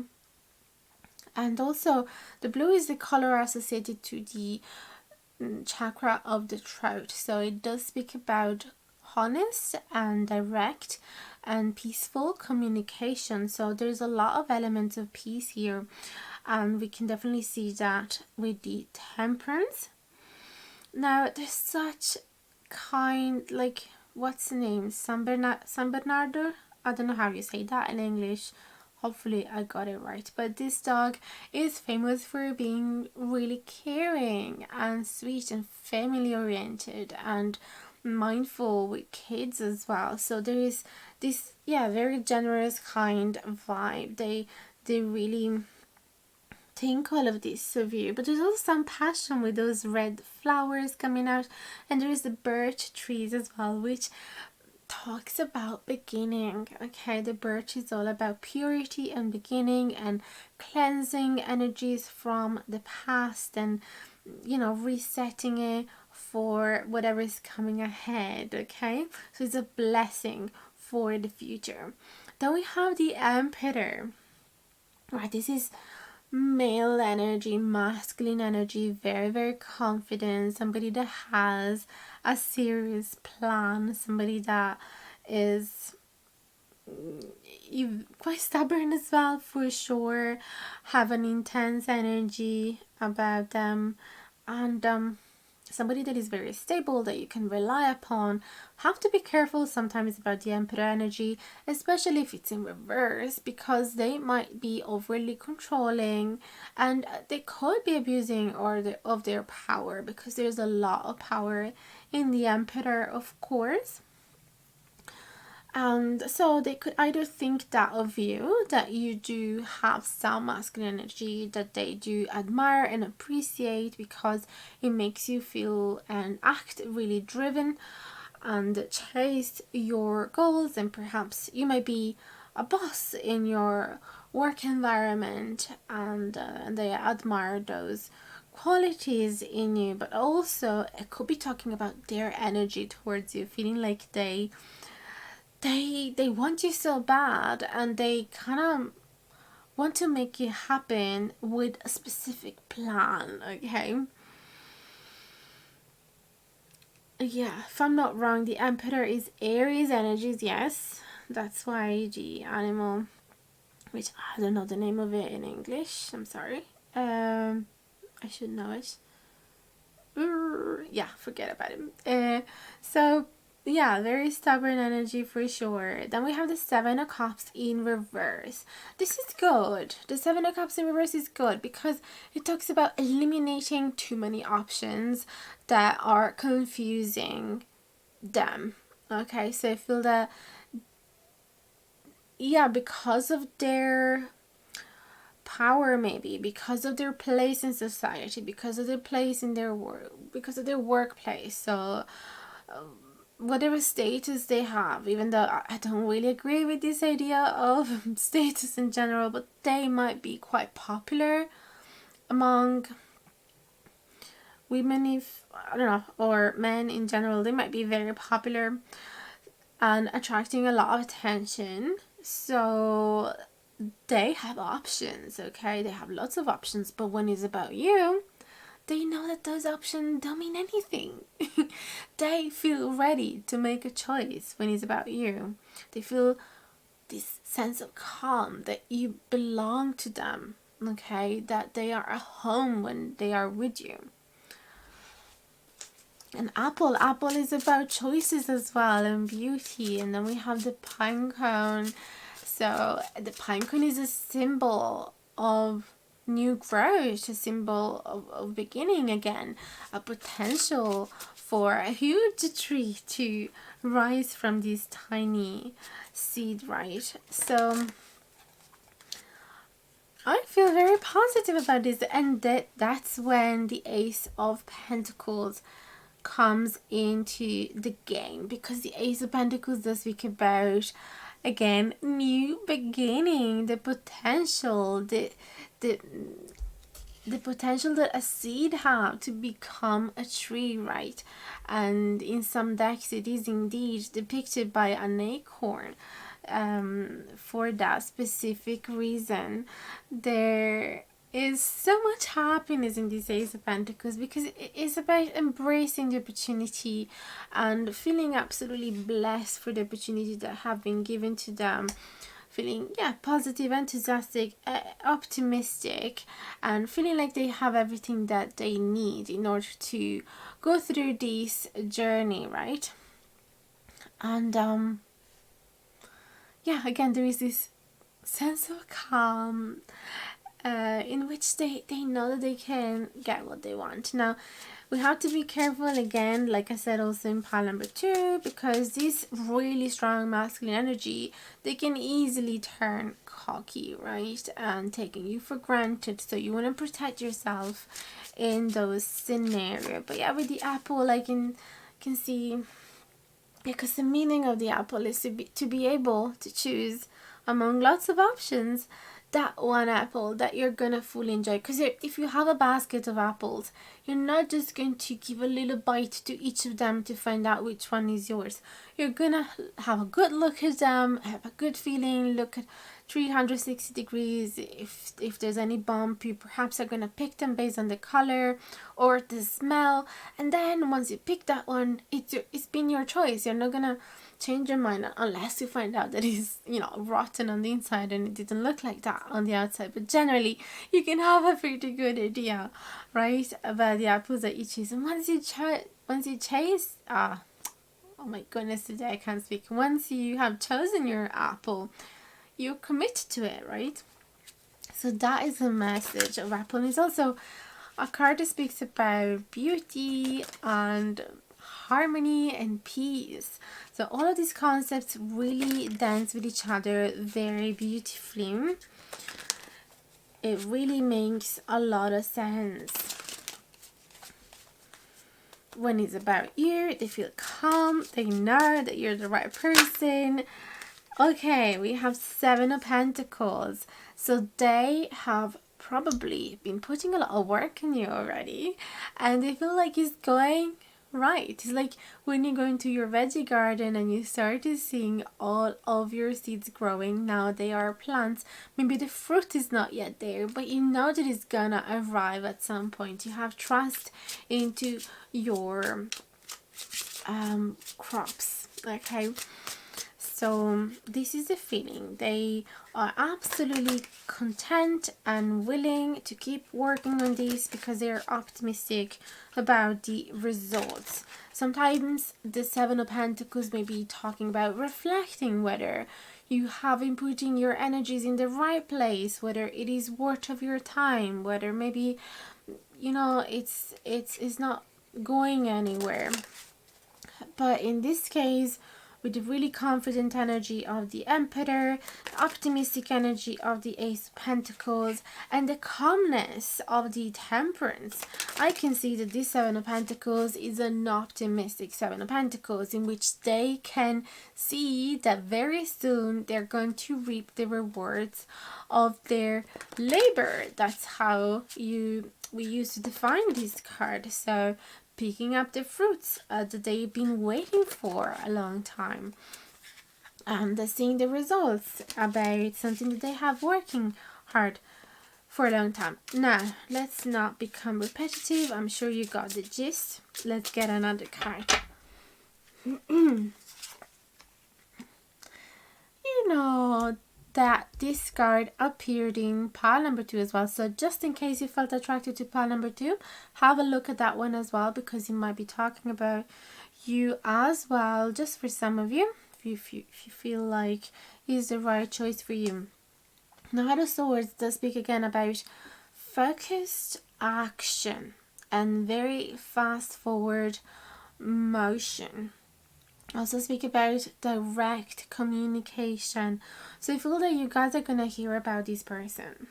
And also, the blue is the color associated to the chakra of the throat. So it does speak about honest and direct and peaceful communication. So there's a lot of elements of peace here. And we can definitely see that with the Temperance. Now, there's such what's the name? San Bernardo? I don't know how you say that in English. Hopefully I got it right. But this dog is famous for being really caring and sweet and family oriented and mindful with kids as well. So there is this very generous kind vibe. They really think all of this of you, but there's also some passion with those red flowers coming out, and there is the birch trees as well, which talks about beginning. Okay, the birch is all about purity and beginning and cleansing energies from the past and resetting it for whatever is coming ahead. Okay, so it's a blessing for the future. Then we have the Emperor. Right, this is male energy, masculine energy, very, very confident, somebody that has a serious plan, somebody that is quite stubborn as well, for sure, have an intense energy about them, and somebody that is very stable, that you can rely upon. Have to be careful sometimes about the Emperor energy, especially if it's in reverse, because they might be overly controlling and they could be abusing of their power, because there's a lot of power in the Emperor, of course. And so they could either think that of you, that you do have some masculine energy that they do admire and appreciate because it makes you feel and act really driven and chase your goals, and perhaps you might be a boss in your work environment, and they admire those qualities in you. But also it could be talking about their energy towards you, feeling like they want you so bad, and they kind of want to make it happen with a specific plan. Okay, yeah, if I'm not wrong, the Emperor is Aries energies. Yes, that's why the animal, which I don't know the name of it in English, I'm sorry, I should know it. Yeah, forget about it. So yeah, very stubborn energy for sure. Then we have the 7 of Cups in reverse. This is good. The 7 of Cups in reverse is good because it talks about eliminating too many options that are confusing them. Okay, so I feel that, yeah, because of their power, maybe because of their place in society, because of their place in their work, because of their workplace. So whatever status they have, even though I don't really agree with this idea of status in general, but they might be quite popular among women, if I don't know, or men in general. They might be very popular and attracting a lot of attention. So they have options, okay? They have lots of options, but when it's about you, they know that those options don't mean anything. They feel ready to make a choice when it's about you. They feel this sense of calm, that you belong to them, okay? That they are at home when they are with you. And apple is about choices as well, and beauty. And then we have the pine cone. So the pine cone is a symbol of new growth, a symbol of beginning again, a potential for a huge tree to rise from this tiny seed, right? So I feel very positive about this, and that's when the Ace of Pentacles comes into the game, because the Ace of Pentacles does speak about, again, new beginning, the potential, the potential that a seed have to become a tree, right? And in some decks it is indeed depicted by an acorn. For that specific reason, there is so much happiness in this Ace of Pentacles, because it is about embracing the opportunity and feeling absolutely blessed for the opportunity that have been given to them, feeling positive, enthusiastic, optimistic, and feeling like they have everything that they need in order to go through this journey, right? And again, there is this sense of calm in which they know that they can get what they want. Now, we have to be careful, again, like I said also in pile number 2, because this really strong masculine energy, they can easily turn cocky, right? And taking you for granted. So you want to protect yourself in those scenarios. But yeah, with the apple, I can see, because the meaning of the apple is to be able to choose among lots of options that one apple that you're gonna fully enjoy. Because if you have a basket of apples, you're not just going to give a little bite to each of them to find out which one is yours. You're gonna have a good look at them, have a good feeling, look at 360 degrees. If there's any bump, you perhaps are gonna pick them based on the color or the smell, and then once you pick that one, it's been your choice. You're not gonna change your mind unless you find out that it's rotten on the inside and it didn't look like that on the outside. But generally you can have a pretty good idea, right, about the apples that you choose. And once you chase oh my goodness, today I can't speak. Once you have chosen your apple, you commit to it, right? So that is the message of apple. And it's also a card that speaks about beauty and harmony and peace. So all of these concepts really dance with each other very beautifully. It really makes a lot of sense. When it's about you, they feel calm, they know that you're the right person. Okay, we have 7 of Pentacles. So they have probably been putting a lot of work in you already, and they feel like it's going right. It's like when you go into your veggie garden and you start to seeing all of your seeds growing. Now they are plants. Maybe the fruit is not yet there, but you know that it's gonna arrive at some point. You have trust into your crops, okay? So this is the feeling. They are absolutely content and willing to keep working on this because they're optimistic about the results. Sometimes the 7 of Pentacles may be talking about reflecting whether you have been putting your energies in the right place, whether it is worth of your time, whether maybe it's not going anywhere. But in this case, with the really confident energy of the Emperor, the optimistic energy of the Ace of Pentacles, and the calmness of the Temperance. I can see that this Seven of Pentacles is an optimistic Seven of Pentacles, in which they can see that very soon they're going to reap the rewards of their labor. That's how we used to define this card. So picking up the fruits that they've been waiting for a long time, and seeing the results about something that they have working hard for a long time. Now, let's not become repetitive. I'm sure you got the gist. Let's get another card. You know that this card appeared in pile number 2 as well. So just in case you felt attracted to pile number 2, have a look at that one as well, because he might be talking about you as well, just for some of you, if you feel like he's the right choice for you. Knight of Swords does speak again about focused action and very fast forward motion. Also speak about direct communication. So I feel that you guys are going to hear about this person.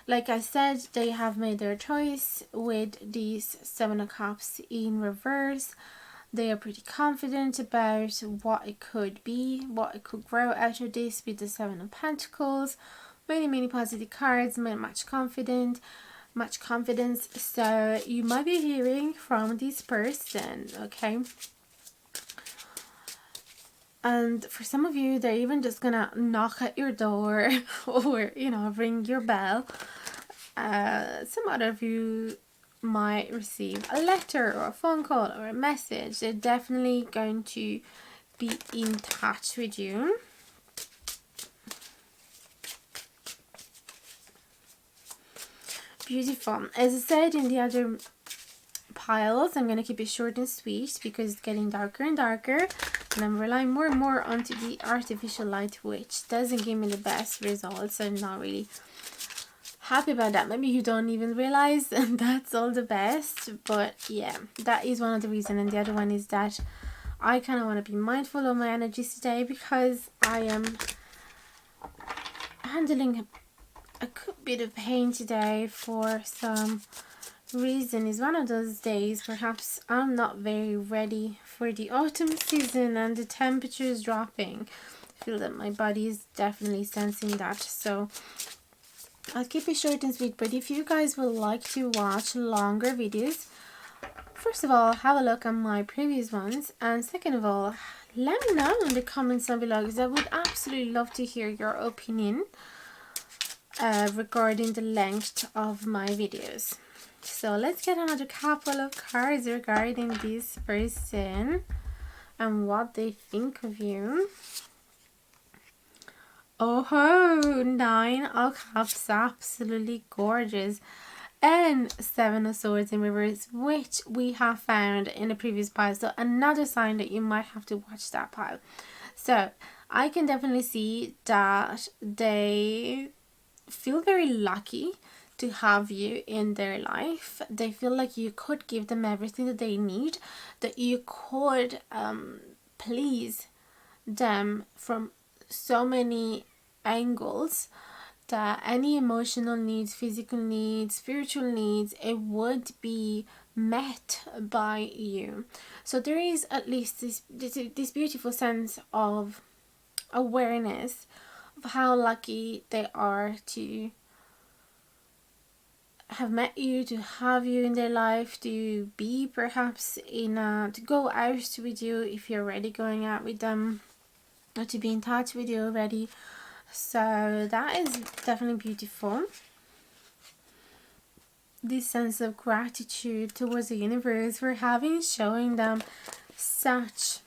Like I said, they have made their choice with these Seven of Cups in reverse. They are pretty confident about what it could be, what it could grow out of this with the Seven of Pentacles. Many positive cards, much confidence. So you might be hearing from this person, okay? And for some of you, they're even just gonna knock at your door or, you know, ring your bell. Some other of you might receive a letter or a phone call or a message. They're definitely going to be in touch with you. Beautiful. As I said in the other piles, I'm going to keep it short and sweet because it's getting darker and darker, and I'm relying more and more onto the artificial light, which doesn't give me the best results. I'm not really happy about that. Maybe you don't even realize that's all the best, but yeah, that is one of the reasons. And the other one is that I kind of want to be mindful of my energies today, because I am handling a good bit of pain today for some reason. Is one of those days perhaps I'm not very ready for the autumn season and the temperature is dropping. I feel that my body is definitely sensing that. So I'll keep it short and sweet, but if you guys would like to watch longer videos, first of all, have a look at my previous ones, and second of all, let me know in the comments down below, because I would absolutely love to hear your opinion regarding the length of my videos. So let's get another couple of cards regarding this person and what they think of you. Oh, 9 of Cups, absolutely gorgeous. And 7 of Swords in reverse, which we have found in the previous pile. So another sign that you might have to watch that pile. So I can definitely see that they feel very lucky to have you in their life. They feel like you could give them everything that they need, that you could please them from so many angles, that any emotional needs, physical needs, spiritual needs, it would be met by you. So there is at least this beautiful sense of awareness of how lucky they are to have met you, to have you in their life, to be perhaps to go out with you if you're already going out with them, or to be in touch with you already. So that is definitely beautiful. This sense of gratitude towards the universe for showing them such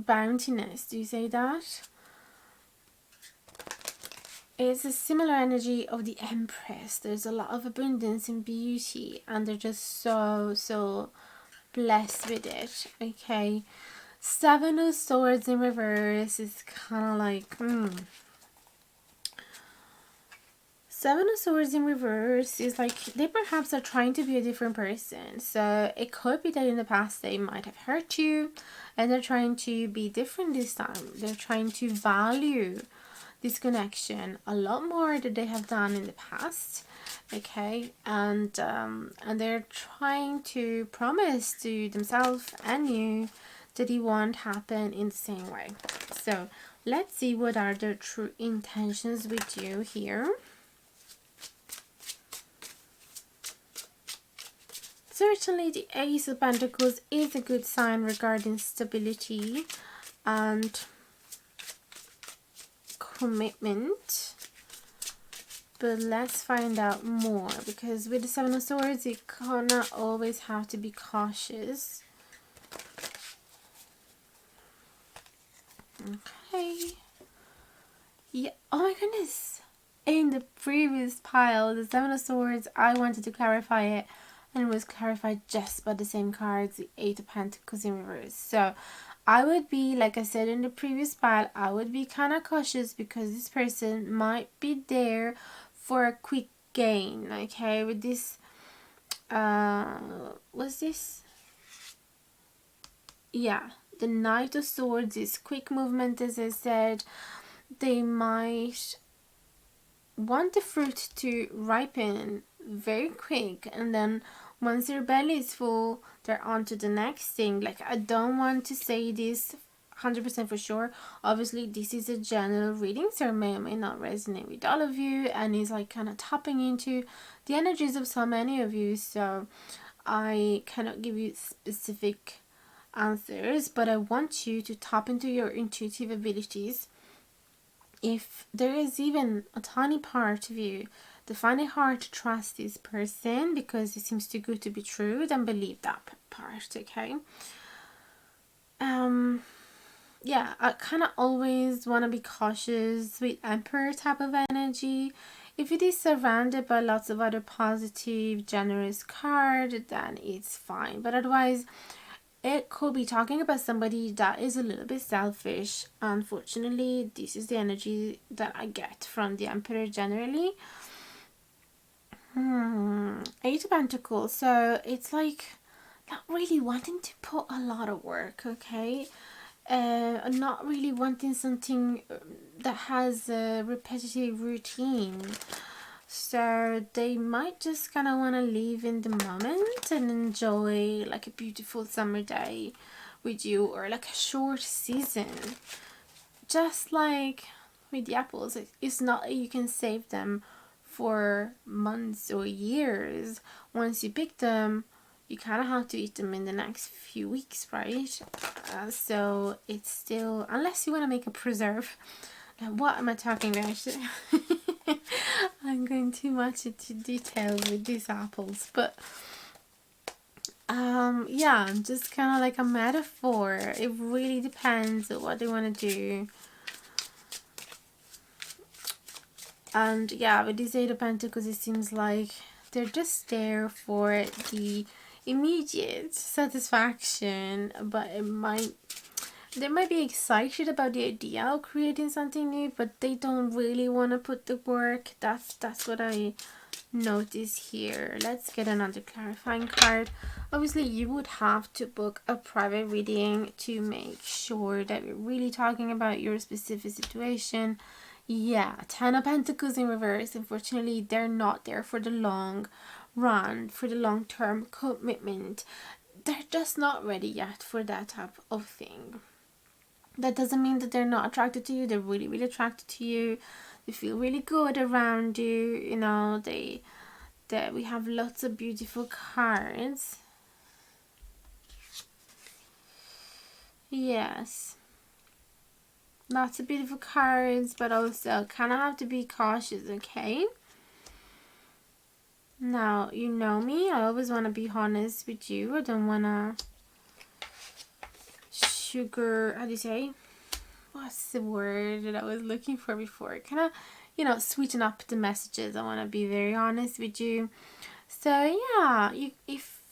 bountiness. Do you say that? It's a similar energy of the Empress. There's a lot of abundance and beauty, and they're just so blessed with it. Okay, 7 of Swords in reverse is kind of like Seven of Swords in reverse is like they perhaps are trying to be a different person. So it could be that in the past they might have hurt you and they're trying to be different this time. They're trying to value this connection a lot more than they have done in the past. Okay, and they're trying to promise to themselves and you that it won't happen in the same way. So let's see what are the true intentions with you here. Certainly the Ace of Pentacles is a good sign regarding stability and commitment. But let's find out more, because with the Seven of Swords you cannot always have to be cautious. Okay. Yeah, oh my goodness. In the previous pile, the Seven of Swords, I wanted to clarify it, and it was clarified just by the same cards, the Eight of Pentacles in reverse. So I would be, like I said in the previous pile, I would be kind of cautious because this person might be there for a quick gain. Okay, with this, what's this? Yeah, the Knight of Swords is quick movement, as I said. They might want the fruit to ripen very quick, and then once their belly is full, they're on to the next thing. Like, I don't want to say this 100% for sure. Obviously, this is a general reading, so it may or may not resonate with all of you, and is like kind of tapping into the energies of so many of you. So I cannot give you specific answers, but I want you to tap into your intuitive abilities. If there is even a tiny part of you that find it hard to trust this person because it seems too good to be true, then believe that part. Okay. Yeah, I kind of always want to be cautious with Emperor type of energy. If it is surrounded by lots of other positive, generous cards, then it's fine. But otherwise, it could be talking about somebody that is a little bit selfish. Unfortunately, this is the energy that I get from the Emperor generally. Eight of Pentacles. So it's like not really wanting to put a lot of work, okay? Not really wanting something that has a repetitive routine. So they might just kind of want to live in the moment and enjoy like a beautiful summer day with you, or like a short season. Just like with the apples, it's not that you can save them for months or years. Once you pick them, you kind of have to eat them in the next few weeks, right? So it's still, unless you want to make a preserve. Now, what am I talking about? I'm going too much into detail with these apples, but yeah, just kind of like a metaphor. It really depends on what they want to do. And yeah, with this Eight of Pentacles, it seems like they're just there for the immediate satisfaction, but they might be excited about the idea of creating something new, but they don't really want to put the work. That's what I notice here. Let's get another clarifying card. Obviously, you would have to book a private reading to make sure that we're really talking about your specific situation. Yeah, Ten of Pentacles in reverse. Unfortunately, they're not there for the long run, for the long-term commitment. They're just not ready yet for that type of thing. That doesn't mean that they're not attracted to you. They're really, really attracted to you. They feel really good around you. You know, we have lots of beautiful cards. Yes. Lots of beautiful cards, but also kind of have to be cautious, okay? Now, you know me. I always want to be honest with you. I don't want to how do you say? What's the word that I was looking for before? Kind of, you know, sweeten up the messages. I want to be very honest with you. So yeah,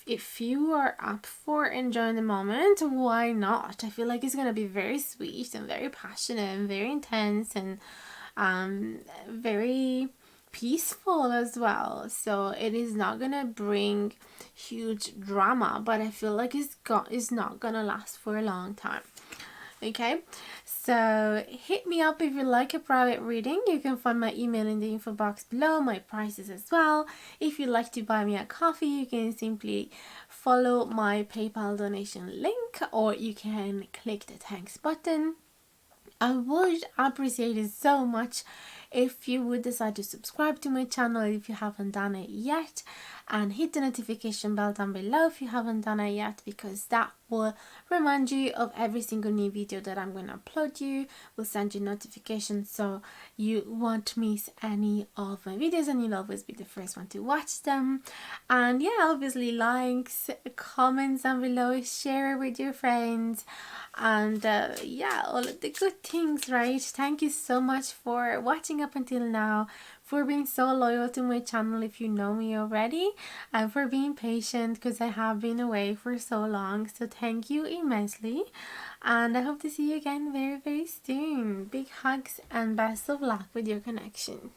if you are up for enjoying the moment, why not? I feel like it's gonna be very sweet and very passionate and very intense and very peaceful as well, so it is not gonna bring huge drama, but I feel like it's not gonna last for a long time. Okay, so hit me up if you like a private reading. You can find my email in the info box below, my prices as well. If you'd like to buy me a coffee, you can simply follow my PayPal donation link, or you can click the thanks button. I would appreciate it so much if you would decide to subscribe to my channel if you haven't done it yet, and hit the notification bell down below if you haven't done it yet, because that will remind you of every single new video that I'm going to upload. You will send you notifications so you won't miss any of my videos, and you'll always be the first one to watch them. And yeah, obviously likes, comments down below, share it with your friends, and yeah, all of the good things, right? Thank you so much for watching up until now, for being so loyal to my channel if you know me already, and for being patient because I have been away for so long. So thank you immensely, and I hope to see you again very, very soon. Big hugs and best of luck with your connection.